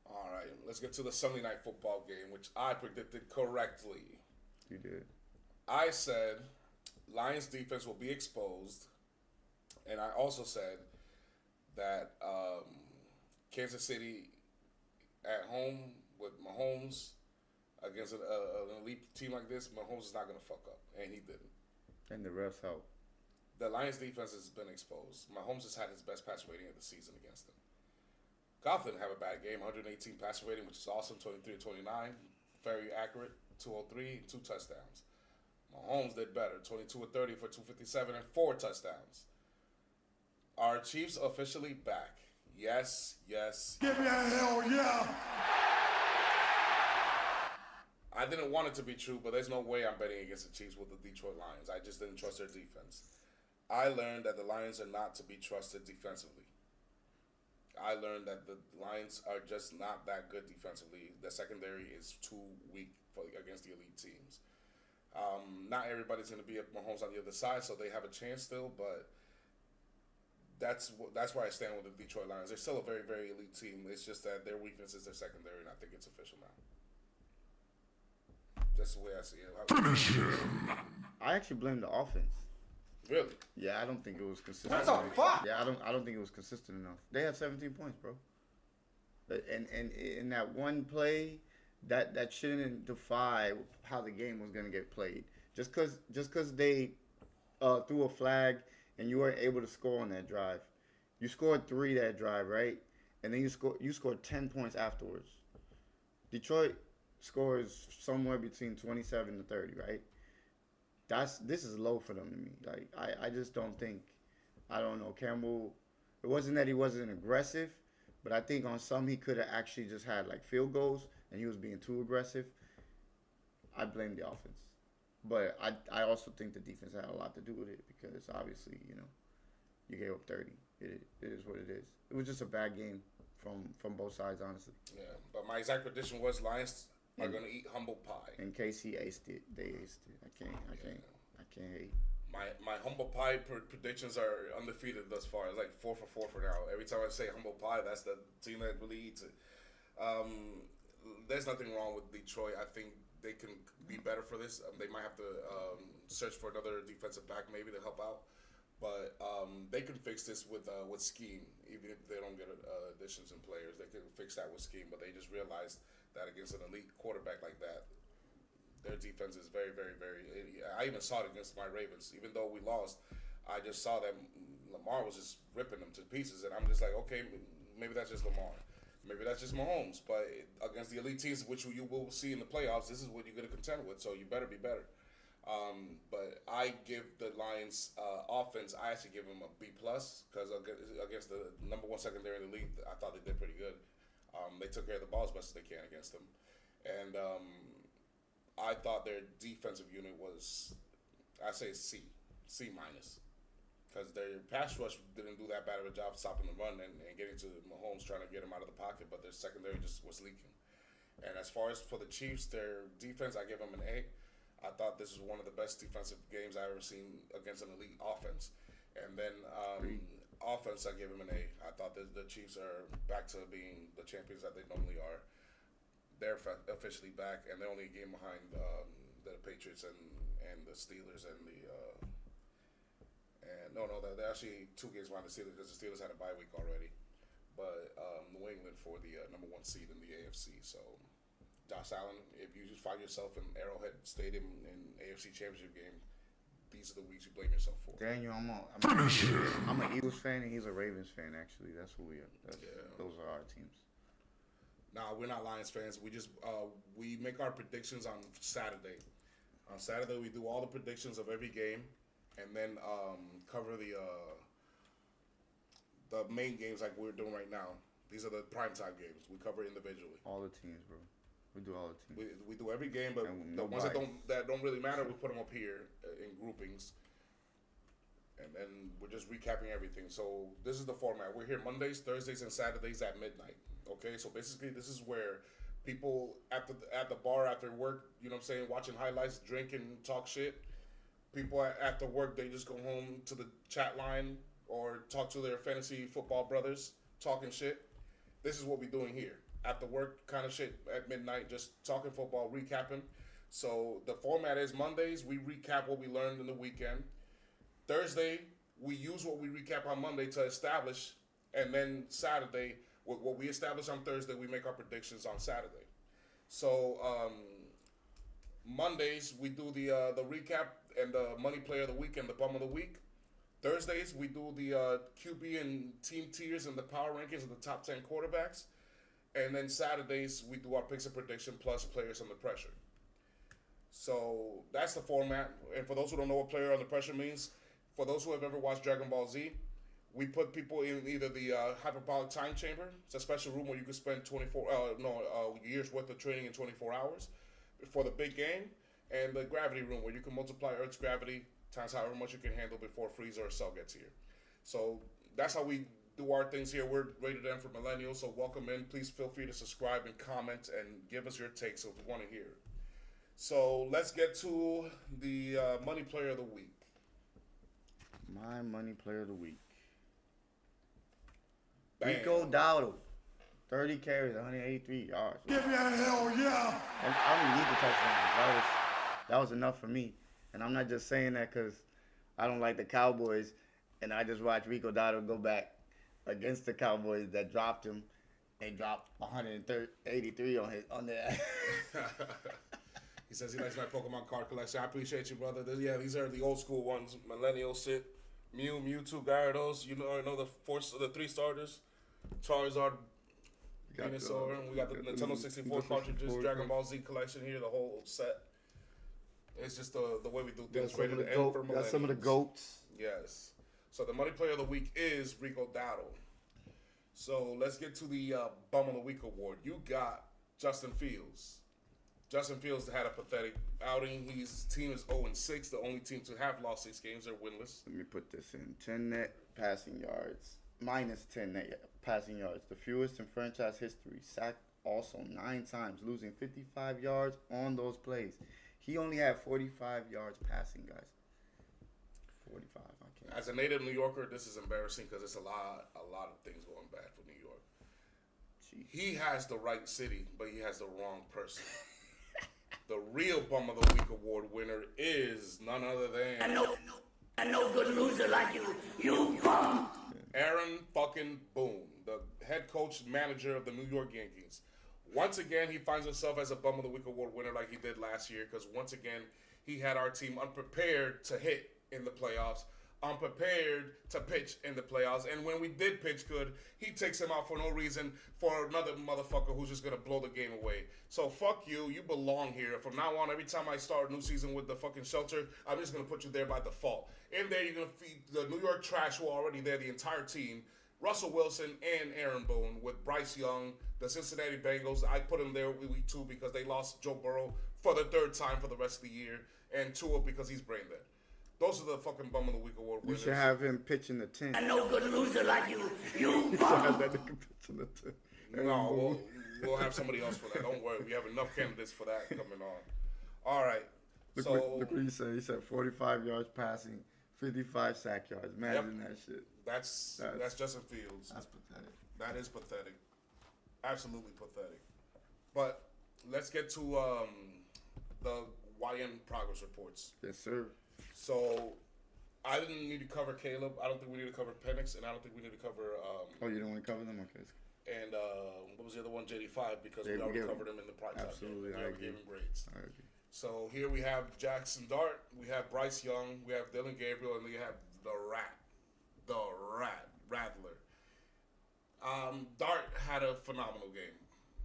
All right, let's get to the Sunday night football game, which I predicted correctly.
You did.
I said Lions defense will be exposed, and I also said that Kansas City at home with Mahomes against an elite team like this, Mahomes is not going to fuck up, and he didn't.
And the refs help.
The Lions defense has been exposed. Mahomes has had his best passer rating of the season against them. Goff didn't have a bad game, 118 passer rating, which is awesome, 23 to 29, very accurate, 203, 2 touchdowns. Mahomes did better, 22 to 30 for 257 and 4 touchdowns. Are Chiefs officially back? Yes, yes.
Give me a hell yeah.
I didn't want it to be true, but there's no way I'm betting against the Chiefs with the Detroit Lions. I just didn't trust their defense. I learned that the Lions are not to be trusted defensively. I learned that the Lions are just not that good defensively. The secondary is too weak against the elite teams. Not everybody's going to be at Mahomes on the other side, so they have a chance still. But that's where I stand with the Detroit Lions. They're still a very, very elite team. It's just that their weakness is their secondary, and I think it's official now. That's the way I see it.
Finish him.
I actually blame the offense.
Really?
Yeah, I don't think it was consistent.
What the fuck?
Yeah, I don't think it was consistent enough. They had 17 points, bro. And in that one play, that shouldn't defy how the game was gonna get played. Just cause they threw a flag and you weren't able to score on that drive. You scored 3 that drive, right? And then you scored 10 points afterwards. Detroit scores somewhere between 27 to 30, right? This is low for them to me. Like I just don't think, I don't know, Campbell. It wasn't that he wasn't aggressive, but I think on some he could have actually just had like field goals and he was being too aggressive. I blame the offense, but I also think the defense had a lot to do with it because obviously you gave up 30. It is what it is. It was just a bad game from both sides, honestly.
Yeah, but my exact prediction was Lions are going to eat humble pie.
In case he aced it, they aced it. I can't hate.
My humble pie predictions are undefeated thus far. It's like 4 for 4 for now. Every time I say humble pie, that's the team that really eats it. There's nothing wrong with Detroit. I think they can be better for this. They might have to search for another defensive back maybe to help out. But they can fix this with scheme, even if they don't get additions in players. They can fix that with scheme, but they just realized that against an elite quarterback like that, their defense is very, very, very. I even saw it against my Ravens. Even though we lost, I just saw that Lamar was just ripping them to pieces, and I'm just like, okay, maybe that's just Lamar. Maybe that's just Mahomes. But against the elite teams, which you will see in the playoffs, this is what you're going to contend with, so you better be better. But I give the Lions offense, I actually give them a B+, because against the number 1 secondary in the league, I thought they did pretty good. They took care of the ball as best as they can against them. And I thought their defensive unit was, I say C-, because their pass rush didn't do that bad of a job stopping the run and getting to Mahomes, trying to get him out of the pocket, but their secondary just was leaking. And as far as for the Chiefs, their defense, I give them an A. I thought this was one of the best defensive games I've ever seen against an elite offense. And then offense, I give them an A. I thought the Chiefs are back to being the champions that they normally are. They're officially back, and they're only a game behind the Patriots and the Steelers and they're actually 2 games behind the Steelers because the Steelers had a bye week already. But New England for the number 1 seed in the AFC. So Josh Allen, if you just find yourself in Arrowhead Stadium in AFC Championship game, these are the weeks you blame yourself for.
Daniel, I'm an Eagles fan and he's a Ravens fan. Actually, that's who we are. Those are our teams.
Nah, we're not Lions fans. We just we make our predictions on Saturday. On Saturday, we do all the predictions of every game, and then cover the main games like we're doing right now. These are the primetime games. We cover individually.
All the teams, bro. We do all the teams.
We do every game, but the ones that don't really matter, we put them up here in groupings. And then we're just recapping everything. So this is the format. We're here Mondays, Thursdays, and Saturdays at midnight. Okay, so basically this is where people at the bar after work, you know what I'm saying, watching highlights, drinking, talk shit. People after work, they just go home to the chat line or talk to their fantasy football brothers, talking shit. This is what we're doing here. After work kind of shit at midnight, just talking football, recapping. So the format is Mondays, we recap what we learned in the weekend. Thursday, we use what we recap on Monday to establish, and then Saturday, what we establish on Thursday, we make our predictions on Saturday. So Mondays, we do the recap and the money player of the week and the bum of the week. Thursdays, we do the QB and team tiers and the power rankings of the top 10 quarterbacks. And then Saturdays, we do our picks and prediction plus players under pressure. So that's the format. And for those who don't know what player under pressure means, for those who have ever watched Dragon Ball Z, we put people in either the hyperbolic time chamber. It's a special room where you can spend years worth of training in 24 hours for the big game, and the gravity room where you can multiply Earth's gravity times however much you can handle before freeze or a cell gets here. So that's how we do our things here. We're rated M for millennials, so welcome in. Please feel free to subscribe and comment and give us your takes if we want to hear it. So let's get to the money player of the week.
My money player of the week.
Bam.
Rico Dowdle. 30 carries, 183 yards.
Give me a hell yeah.
I don't need the touchdown. That was enough for me. And I'm not just saying that because I don't like the Cowboys, and I just watched Rico Dowdle go back against the Cowboys that dropped him and dropped 183 on their.
He says he likes my Pokemon card collection. I appreciate you, brother. Yeah, these are the old school ones. Millennial shit. Mew, Mewtwo, Gyarados. You know the 3 starters. Charizard, Venusaur. We got the Nintendo 64 cartridges, Dragon Ball Z collection here, the whole set. It's just the way we do things. Rated M for millennials.
Got some of the GOATs.
Yes. So the money player of the week is Rico Dowdle. So let's get to the Bum of the Week award. You got Justin Fields. Justin Fields had a pathetic outing. His team is 0-6. The only team to have lost 6 games. They're winless.
Let me put this in. 10 net passing yards. Minus 10 net passing yards. The fewest in franchise history. Sacked also 9 times, losing 55 yards on those plays. He only had 45 yards passing, guys. 45. I can't.
As a native New Yorker, this is embarrassing because it's a lot of things going bad for New York.
Jeez.
He has the right city, but he has the wrong person. The real Bum of the Week award winner is none other than
no good loser like you bum.
Aaron fucking Boone, the head coach manager of the New York Yankees. Once again, he finds himself as a Bum of the Week award winner like he did last year because once again, he had our team unprepared to hit in the playoffs, unprepared to pitch in the playoffs, and when we did pitch good, he takes him out for no reason for another motherfucker who's just going to blow the game away. So fuck you. You belong here. From now on, every time I start a new season with the fucking shelter, I'm just going to put you there by default. In there, you're going to feed the New York trash who are already there, the entire team, Russell Wilson and Aaron Boone with Bryce Young, the Cincinnati Bengals. I put them there week 2 because they lost Joe Burrow for the 3rd time for the rest of the year, and Tua because he's brain dead. Those are the fucking Bum of the Week award
You
winners.
should have him pitching the 10.
No good loser like you
You should have that nigga pitching the 10.
No, we'll have somebody else for that. Don't worry. We have enough candidates for that coming on. All right.
Look what he said. He said 45 yards passing, 55 sack yards. Imagine that shit.
That's Justin Fields.
That's pathetic.
That is pathetic. Absolutely pathetic. But let's get to the YN progress reports.
Yes, sir.
So I didn't need to cover Caleb. I don't think we need to cover Penix, and I don't think we need to cover.
Oh, you don't want to cover them? Okay.
And what was the other one? JD5 because we
Yeah,
already
yeah.
covered him in the prime time.
Absolutely,
We
I
already
agree.
gave him grades.
I agree.
So here we have Jackson Dart, we have Bryce Young, we have Dylan Gabriel, and we have the Rattler. Dart had a phenomenal game.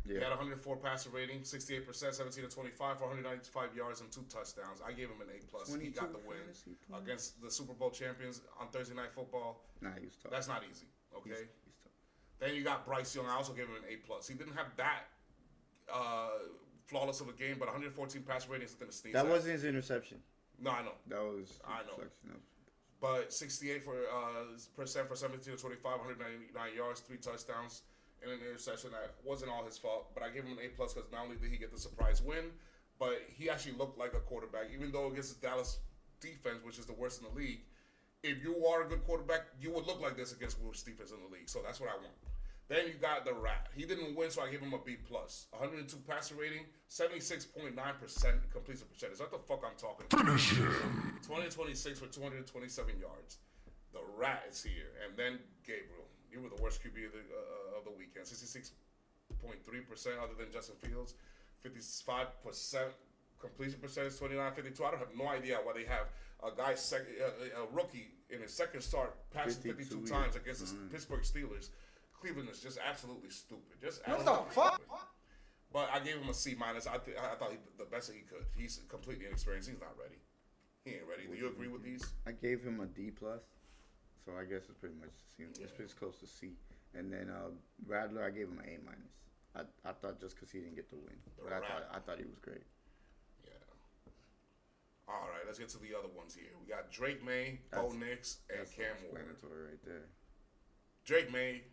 He
Yeah.
had 104 passer rating, 68%, 17 to 25 for 195 yards and 2 touchdowns. I gave him an A+. He got the win
fantasy points?
against the Super Bowl champions on Thursday Night Football.
Nah, he was tough.
That's not easy, okay?
He's tough.
Then you got Bryce Young. I also gave him an A+. He didn't have that flawless of a game, but 114 passer rating is nothing to sneeze
That
at.
wasn't his interception.
No, I know.
That was
I know.
deflection of-
But 68% for 17 to 25, 199 yards, 3 touchdowns, and an interception that wasn't all his fault. But I gave him an A+ because not only did he get the surprise win, but he actually looked like a quarterback. Even though against the Dallas defense, which is the worst in the league, if you are a good quarterback, you would look like this against the worst defense in the league. So that's what I want. Then you got the Rat. He didn't win, so I gave him a B+. 102 passer rating, 76.9% completion percentage. What the fuck I'm talking about?
Finish him.
2026 for 227 yards. The Rat is here. And then Gabriel. You were the worst QB of the weekend. 66.3% other than Justin Fields. 55% completion percentage, 29-52. I don't have no idea why they have a guy, a rookie in his second start, passing 52 times against the Pittsburgh Steelers. Cleveland is just absolutely stupid. Just what the fuck? Stupid. But I gave him a C-. I thought he the best that he could. He's completely inexperienced. He's not ready. He ain't ready. Do you agree with these?
I gave him a D+, so I guess it's pretty much C.
Yeah.
It's pretty close to C. And then Rattler, I gave him an A-. I thought just because he didn't get the win, but I thought he was great.
Yeah. All right, let's get to the other ones here. We got Drake May, Bo Nix, and
That's
Cam Ward.
self-explanatory right there.
Drake May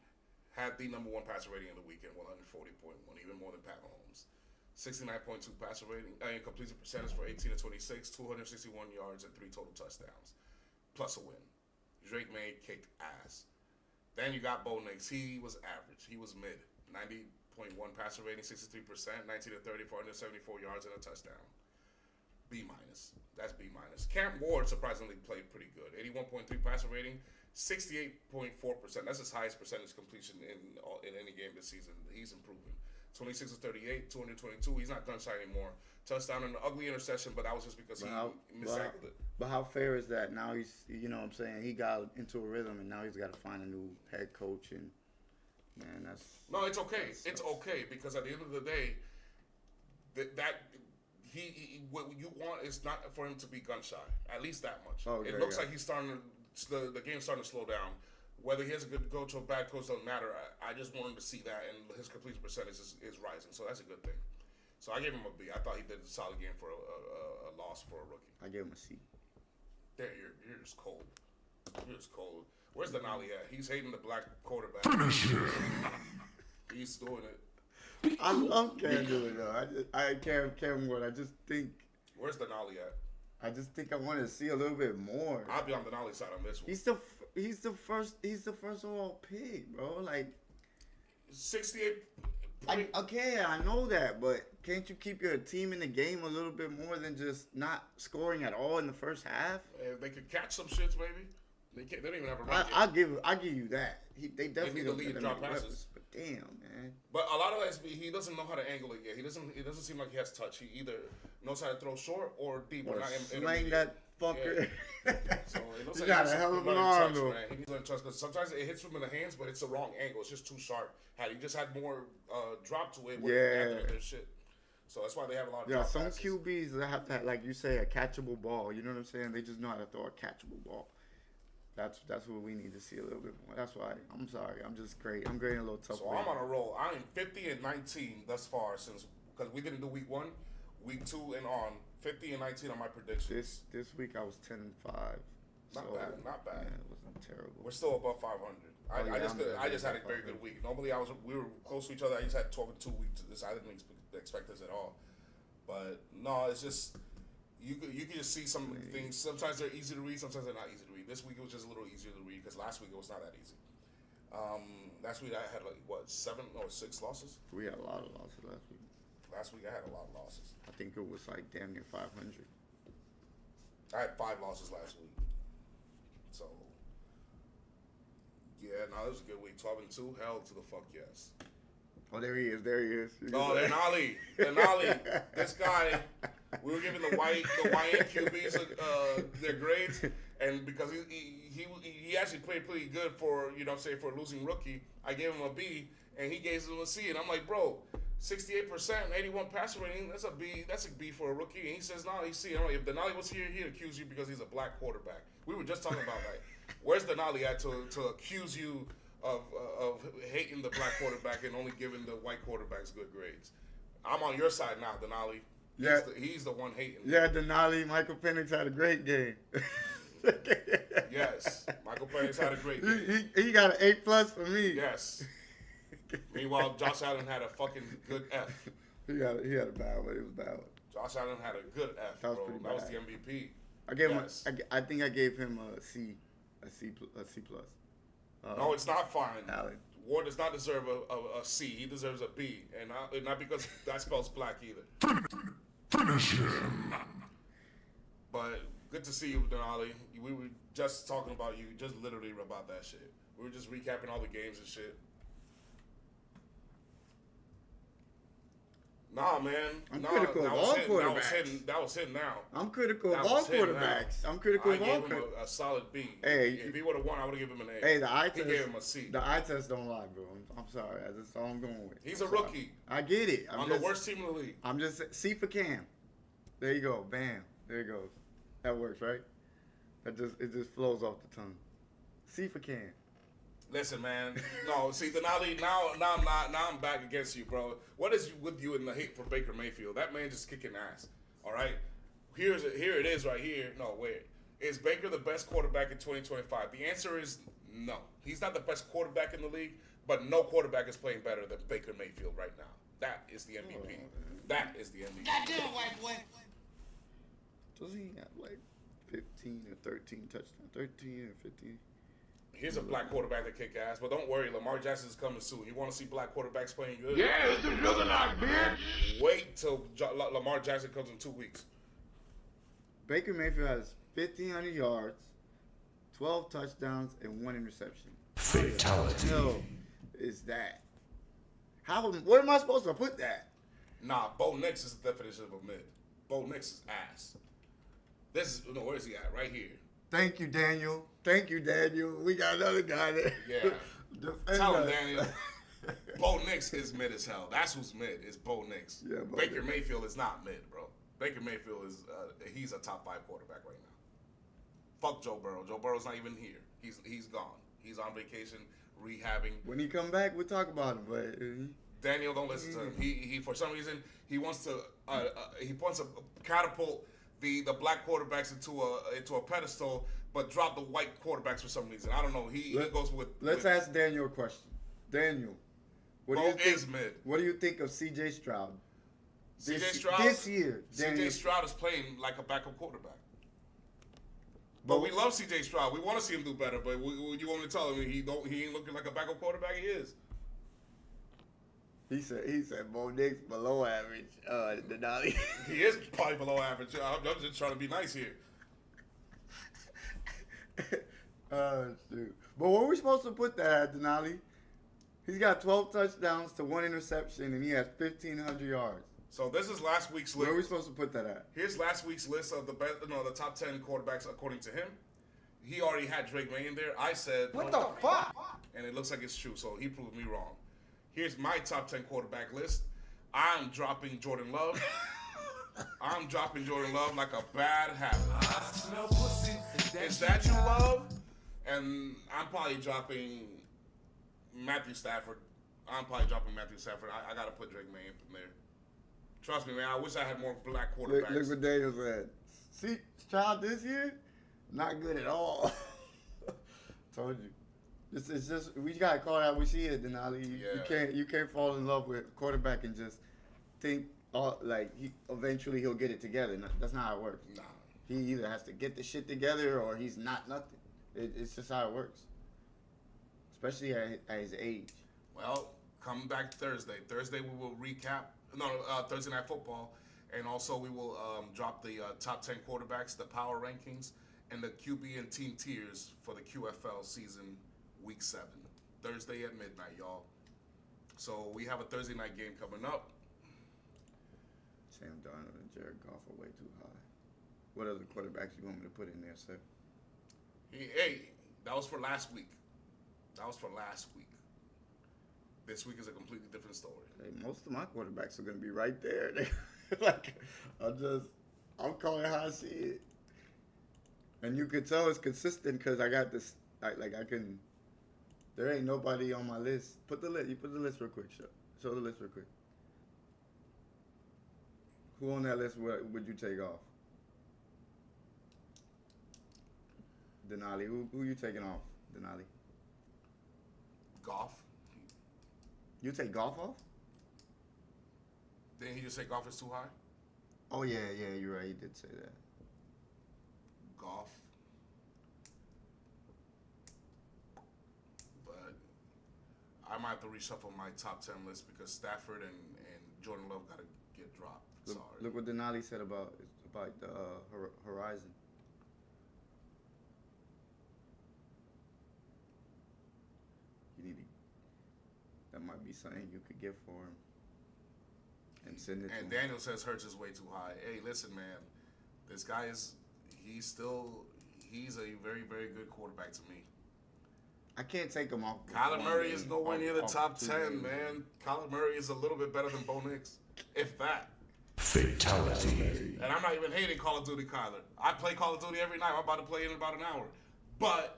had the number one passer rating of the weekend, 140.1, even more than Pat Mahomes. 69.2 passer rating, completion percentage for 18 to 26, 261 yards and 3 total touchdowns, plus a win. Drake May kicked ass. Then you got Bo Nix. He was average. He was mid. 90.1 passer rating, 63%, 19 to 30, 474 yards and a touchdown. B minus. That's B minus. Cam Ward surprisingly played pretty good. 81.3 passer rating, 68.4%. That's his highest percentage completion in any game this season. He's improving. 26 to 38, 222. He's not gun shy anymore. Touchdown and an ugly interception, but that was just because he misangled it.
But how fair is that? Now he's, you know what I'm saying, he got into a rhythm, and now he's got to find a new head coach, and man, that's...
No, it's okay. It's okay because at the end of the day, what you want is not for him to be gun shy. At least that much.
Okay,
it looks like he's starting to, the game's starting to slow down. Whether he has a good coach or a bad coach doesn't matter. I just want him to see that, and his completion percentage is rising. So that's a good thing. So I gave him a B. I thought he did a solid game for a loss for a rookie.
I gave him a C.
There, you're just cold. You're just cold. Where's Denali at? He's hating the black quarterback. He's doing it.
I love Cam Newton though. I Cam Ward. I just think.
Where's Denali at?
I just think I want to see a little bit more.
I'll be on Denali side on this one.
He's the first overall pick, bro. Like
68.
Okay, I know that, but can't you keep your team in the game a little bit more than just not scoring at all in the first half?
If they could catch some shits, maybe. They can't. They don't even have a run
I'll give you that. They definitely
need to
don't
lead
get
drop
enough
passes.
weapons, but damn, man.
But a lot of that is he doesn't know how to angle it yet. He doesn't seem like he has touch. He either knows how to throw short or deep,
Or
but not
slang
intermediate.
that fucker.
Yeah. So it looks
You
like
got
he
a hell
needs
of
to
an
learn
arm,
touch,
though.
man. He needs to learn touch because sometimes it hits him in the hands, but it's the wrong angle. It's just too sharp. Had he just had more drop to it,
Yeah.
their shit. So that's why they have a lot of
Yeah,
drop
some
passes.
QBs that have to have, like you say, a catchable ball. You know what I'm saying? They just know how to throw a catchable ball. That's what we need to see a little bit more. That's why I'm sorry. I'm grading a little tough.
So I'm on a roll. I am 50 and 19 thus far since because we didn't do week 1, week 2 and on 50 and 19 on my predictions.
This week I was 10-5.
Not bad.
Yeah, it wasn't terrible.
We're still above 500. I just had a very
500.
good week. Normally we were close to each other. I just had 12 and 2 weeks. I didn't expect this at all. But no, it's just you can just see some things. Sometimes they're easy to read. Sometimes they're not easy to read. This week it was just a little easier to read because last week it was not that easy. Last week I had 7 or 6 losses.
We had a lot of losses last week.
Last week I had a lot of losses.
I think it was like damn near 500.
I had 5 losses last week. So yeah, no, it was a good week. 12 and 2. Hell to the fuck yes.
Oh, there he is.
Oh, Denali. This guy, we were giving the YN QBs their grades, and because he actually played pretty good for, you know what I'm saying, for a losing rookie, I gave him a B, and he gave him a C, and I'm like, bro, 68%, 81 passer rating, that's a B for a rookie, and he says, no, he's C. I'm like, if Denali was here, he'd accuse you because he's a black quarterback. We were just talking about that. Where's Denali at to accuse you of hating the black quarterback and only giving the white quarterbacks good grades? I'm on your side now, Denali.
Yeah.
He's the one hating.
Yeah, Denali. Michael Penix had a great game.
Yes. Michael Penix had a great game.
He got an A+ for me.
Yes. Meanwhile, Josh Allen had a fucking good F.
He had a bad one. It was a bad one.
Josh Allen had a good F,
That was
bro.
pretty
That was
bad.
the MVP.
I gave
Yes.
him. I think I gave him a C plus.
No, it's not fine.
Allen.
Ward does not deserve a C. He deserves a B, and not because that spells black either.
Finish him.
But good to see you, Denali. We were just talking about you, just literally about that shit. We were just recapping all the games and shit. Nah, man.
I'm critical of all quarterbacks.
That was hitting now.
I'm critical of
That
all
was hitting
quarterbacks.
now.
I'm critical
I
of all
gave him
quarterbacks.
a solid B.
Hey,
if he would have won, I would have given him an A.
Hey, the eye
He
test.
gave him a C.
The eye test don't lie, bro. I'm sorry. That's all I'm going with.
He's
I'm
a
sorry.
rookie.
I get it.
On the worst team in the league.
I'm just C for Cam. There you go. Bam. There it goes. That works, right? It just flows off the tongue. C for Cam.
Listen, man. No, see, Denali, now I'm back against you, bro. What is with you and the hate for Baker Mayfield? That man just kicking ass. All right? here it is right here. No, wait. Is Baker the best quarterback in 2025? The answer is no. He's not the best quarterback in the league, but no quarterback is playing better than Baker Mayfield right now. That is the MVP. That is the MVP.
Goddamn white boy.
Does he have like 15 or 13 touchdowns? 13 or 15?
Here's a black quarterback that kick ass, but don't worry, Lamar Jackson's coming soon. You want to see black quarterbacks playing good?
Yeah, it's a juggernaut, bitch.
Wait till Lamar Jackson comes in 2 weeks.
Baker Mayfield has 1,500 yards, 12 touchdowns, and 1 interception.
Fatality.
How the hell is that? Where am I supposed to put that?
Nah, Bo Nix is the definition of a mid. Bo Nix is ass. Where's he at? Right here.
Thank you, Daniel. Thank you, Daniel. We got another guy there.
Yeah.
Defend
Tell him,
us.
Daniel. Bo Nix is mid as hell. That's who's mid. Is Bo Nix.
Yeah, Bo
Baker
Nix.
Mayfield is not mid, bro. Baker Mayfield is he's a top 5 quarterback right now. Fuck Joe Burrow. Joe Burrow's not even here. He's gone. He's on vacation, rehabbing.
When he come back, we'll talk about him. But
Daniel, don't listen to him. He for some reason he wants to catapult the black quarterbacks into a pedestal, but drop the white quarterbacks for some reason. I don't know. He goes with.
Let's ask Daniel a question. Daniel, what do
Bo
you think?
is mid.
What do you think of C.J. Stroud?
C.J. Stroud
this year.
C.J.
Daniel.
Stroud is playing like a backup quarterback. But we love C.J. Stroud. We want to see him do better. But you want me to tell him he ain't looking like a backup quarterback? He is.
He said Bo Nix below average. Denali.
He is probably below average. I'm just trying to be nice here.
Shoot. But where are we supposed to put that at, Denali? He's got 12 touchdowns to 1 interception, and he has 1,500 yards.
So this is last week's
Where are we
list.
supposed to put that at?
Here's last week's list of the top 10 quarterbacks according to him. He already had Drake May in there. I said
What the fuck?
and it looks like it's true. So he proved me wrong. Here's my top 10 quarterback list. I'm dropping Jordan Love. I'm dropping Jordan Love like a bad habit. Is that you, Love? And I'm probably dropping Matthew Stafford. I got to put Drake May in there. Trust me, man. I wish I had more black quarterbacks.
Look what Daniel said. See, Stroud this year, not good at all. Told you. It's just we gotta call it how we see it, Denali. You can't fall in love with a quarterback and just think eventually he'll get it together. No, that's not how it works.
Nah.
He either has to get the shit together or he's not nothing. It's just how it works. Especially at his age.
Well, come back Thursday. Thursday we will recap. Thursday Night Football, and also we will drop the top 10 quarterbacks, the power rankings, and the QB and team tiers for the QFL season week 7. Thursday at midnight, y'all. So we have a Thursday night game coming up.
Sam Darnold and Jared Goff are way too high. What other quarterbacks you want me to put in there, sir?
Hey, that was for last week. This week is a completely different story.
Hey, most of my quarterbacks are gonna be right there. I'm calling how I see it, and you can tell it's consistent because I got this. There ain't nobody on my list. You put the list real quick. Show the list real quick. Who on that list would you take off? Denali. Who you taking off, Denali?
Goff.
You take Goff off?
Didn't he just say Goff is too high?
Oh yeah, you're right. He did say that.
Goff. But I might have to reshuffle my top 10 list because Stafford and Jordan Love got to get dropped. Sorry.
Look what Denali said about the Horizon. That might be something you could get for him. And send it to him.
And Daniel says Hurts is way too high. Hey, listen, man. This guy he's a very, very good quarterback to me.
I can't take him off.
Kyler Murray is nowhere near the top 10,
games.
man. Kyler Murray is a little bit better than Bo Nix, if that.
Fatality.
And I'm not even hating Call of Duty Kyler. I play Call of Duty every night. I'm about to play in about an hour. But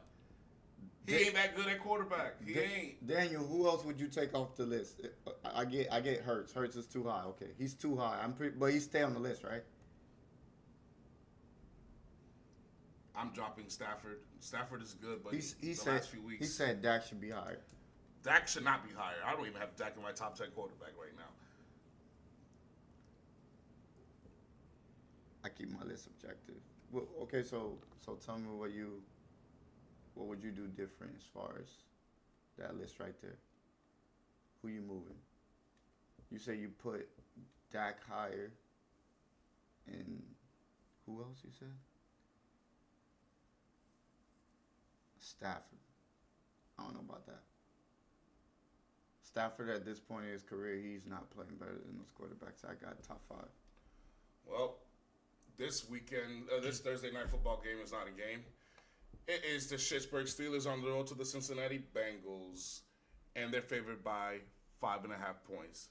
he ain't that good at quarterback. He ain't.
Daniel, who else would you take off the list? I get Hurts. Hurts is too high. Okay, he's too high. But he stay on the list, right?
I'm dropping Stafford. Stafford is good, but
He
the
said
last few weeks,
he said Dak should be higher.
Dak should not be higher. I don't even have Dak in my top 10 quarterback right now.
I keep my list objective. Well, okay, so tell me what would you do different as far as that list right there? Who you moving? You say you put Dak higher, and who else you said? Stafford. I don't know about that. Stafford at this point in his career, he's not playing better than those quarterbacks I got top 5.
Well, this weekend, this Thursday night football game is not a game. It is the Pittsburgh Steelers on the road to the Cincinnati Bengals, and they're favored by 5.5 points.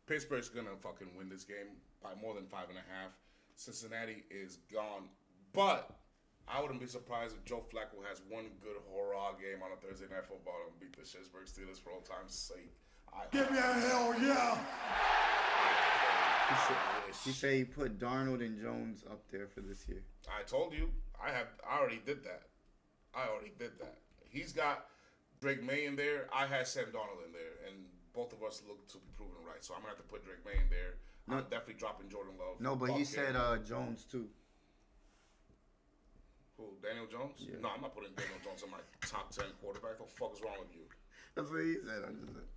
Pittsburgh's gonna fucking win this game by more than 5.5. Cincinnati is gone, but I wouldn't be surprised if Joe Flacco has one good hurrah game on a Thursday night football and beat the Pittsburgh Steelers for old time's sake.
Give me a hell yeah.
He said he put Darnold and Jones up there for this year.
I told you. I already did that. He's got Drake May in there. I had Sam Darnold in there, and both of us look to be proven right. So I'm gonna have to put Drake May in there. I'm definitely dropping Jordan Love.
No, but he
Fuck
said
him.
Jones too.
Who? Daniel Jones?
Yeah.
No, I'm not putting Daniel Jones in my top 10 quarterback. The fuck is wrong with you?
That's what he said. I just said.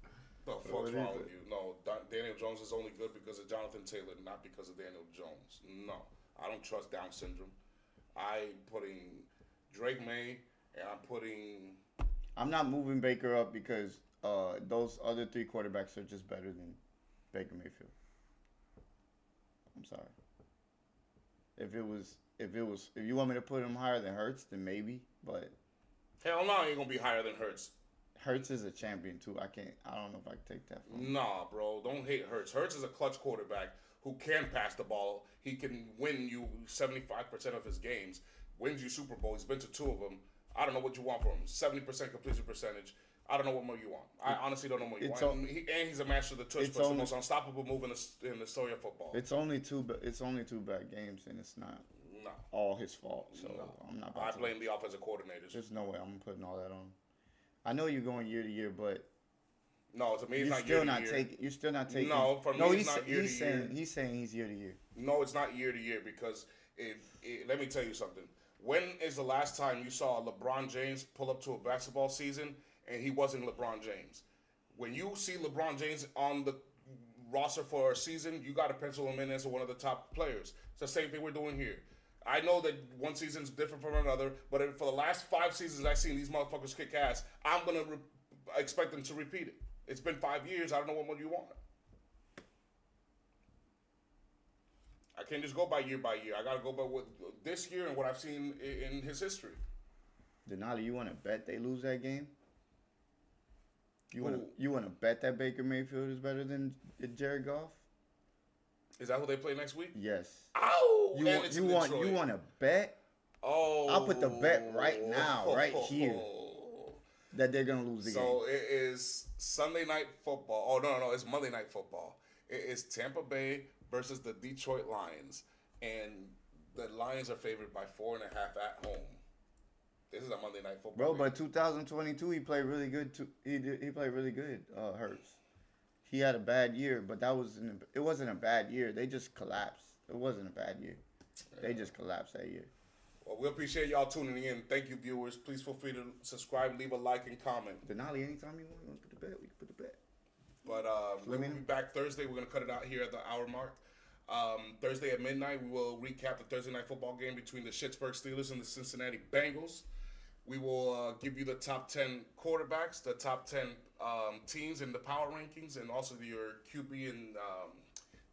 The fuck's wrong with you? No, Daniel Jones is only good because of Jonathan Taylor, not because of Daniel Jones. No, I don't trust Down syndrome. I'm putting Drake May, and
I'm not moving Baker up because those other 3 quarterbacks are just better than Baker Mayfield. I'm sorry. If you want me to put him higher than Hurts, then maybe. But
hell no, he ain't gonna be higher than Hurts.
Hurts is a champion too. I don't know if I can take that from him.
Nah, bro, don't hate Hurts. Hurts is a clutch quarterback who can pass the ball. He can win you 75% of his games. Wins you Super Bowl. He's been to 2 of them. I don't know what you want from him. 70% completion percentage. I don't know what more you want. I honestly don't know what you want. And he's a master of the touch. It's the most unstoppable move in the story of football.
It's only two bad games, and it's not all his fault. So I'm not.
I blame the offensive coordinators.
There's no way I'm putting all that on. I know you're going year to year, but
no, to me it's not
year
to year.
You're still not taking.
No, for me it's not year to year.
He's saying he's year to year.
No, it's not year to year because let me tell you something. When is the last time you saw LeBron James pull up to a basketball season and he wasn't LeBron James? When you see LeBron James on the roster for a season, you got to pencil him in as one of the top players. It's the same thing we're doing here. I know that one season's different from another, but for the last 5 seasons I've seen these motherfuckers kick ass, I'm going to expect them to repeat it. It's been 5 years. I don't know what more you want. I can't just go by year. I got to go by what this year and what I've seen in his history.
Denali, you want to bet they lose that game? You want to bet that Baker Mayfield is better than Jared Goff?
Is that who they play next week?
Yes.
Ow!
You want to bet?
Oh,
I'll put the bet right now, right here, that they're gonna lose the game.
So it is Sunday night football. Oh no, it's Monday night football. It is Tampa Bay versus the Detroit Lions, and the Lions are favored by 4.5 at home. This is a Monday night football.
Bro, but 2022 he played really good too. He played really good. Hurts. He had a bad year, but it wasn't a bad year. They just collapsed. It wasn't a bad year. They just collapsed that year.
Well, we appreciate y'all tuning in. Thank you, viewers. Please feel free to subscribe, leave a like, and comment.
Denali, anytime you want to put the bet, we can put the bet.
But we'll be back Thursday. We're going to cut it out here at the hour mark. Thursday at midnight, we will recap the Thursday night football game between the Pittsburgh Steelers and the Cincinnati Bengals. We will give you the top 10 quarterbacks, the top 10 teams in the power rankings, and also your QB and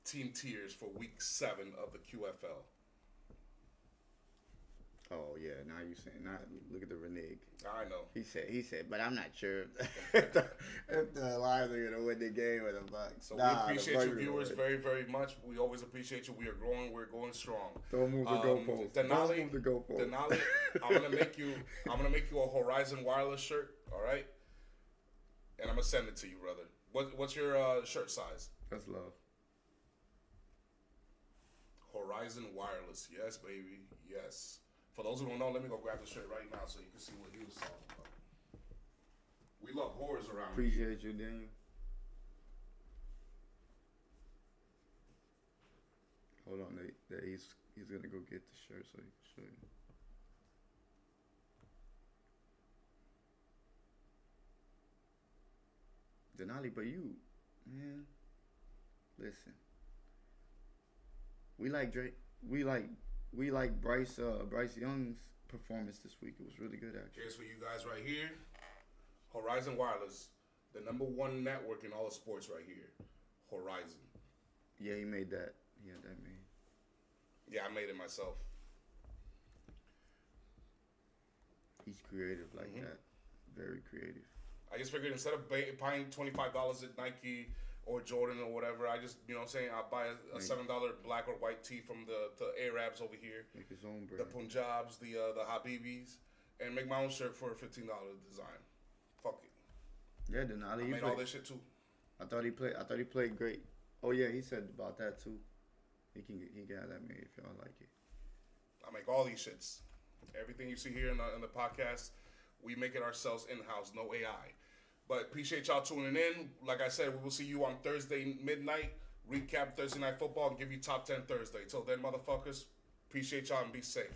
team tiers for Week 7 of the QFL.
Oh yeah, now you saying look at the renege.
I know.
He said, but I'm not sure if the Lions are gonna win the game with a buck.
So we appreciate you viewers very, very much. We always appreciate you. We are growing. We're going strong.
Don't move the goalpost.
Denali,
Don't move the goalpost.
Denali, I'm gonna make you a Horizon Wireless shirt. All right, and I'm gonna send it to you, brother. What's your shirt size?
That's love.
Horizon Wireless, yes, baby, yes. For those who don't know, let me go grab the shirt right now so you can see what he was talking about. We love whores around here.
Appreciate you, Daniel. Hold on, he's gonna go get the shirt so he can show you. Denali, but you, man, listen. We like Drake. We like Bryce Young's performance this week. It was really good, actually.
Here's for you guys right here. Horizon Wireless, the #1 network in all of sports right here. Horizon.
Yeah, he made that. He had that made.
Yeah, I made it myself.
He's creative like that. Very creative.
I just figured instead of buying $25 at Nike or Jordan or whatever, I just, you know what I'm saying, I'll buy a $7 black or white tee from the Arabs over here.
Make his own
The
brand.
Punjabs, the Habibis, and make my own shirt for a $15 design. Fuck it.
Yeah, Denali.
I made all this shit too.
I thought he played great. Oh yeah, he said about that too. He got that made if y'all like it.
I make all these shits. Everything you see here in the podcast, we make it ourselves in-house, no AI. But appreciate y'all tuning in. Like I said, we will see you on Thursday midnight. Recap Thursday Night Football and give you top 10 Thursday. Till then, motherfuckers, appreciate y'all and be safe.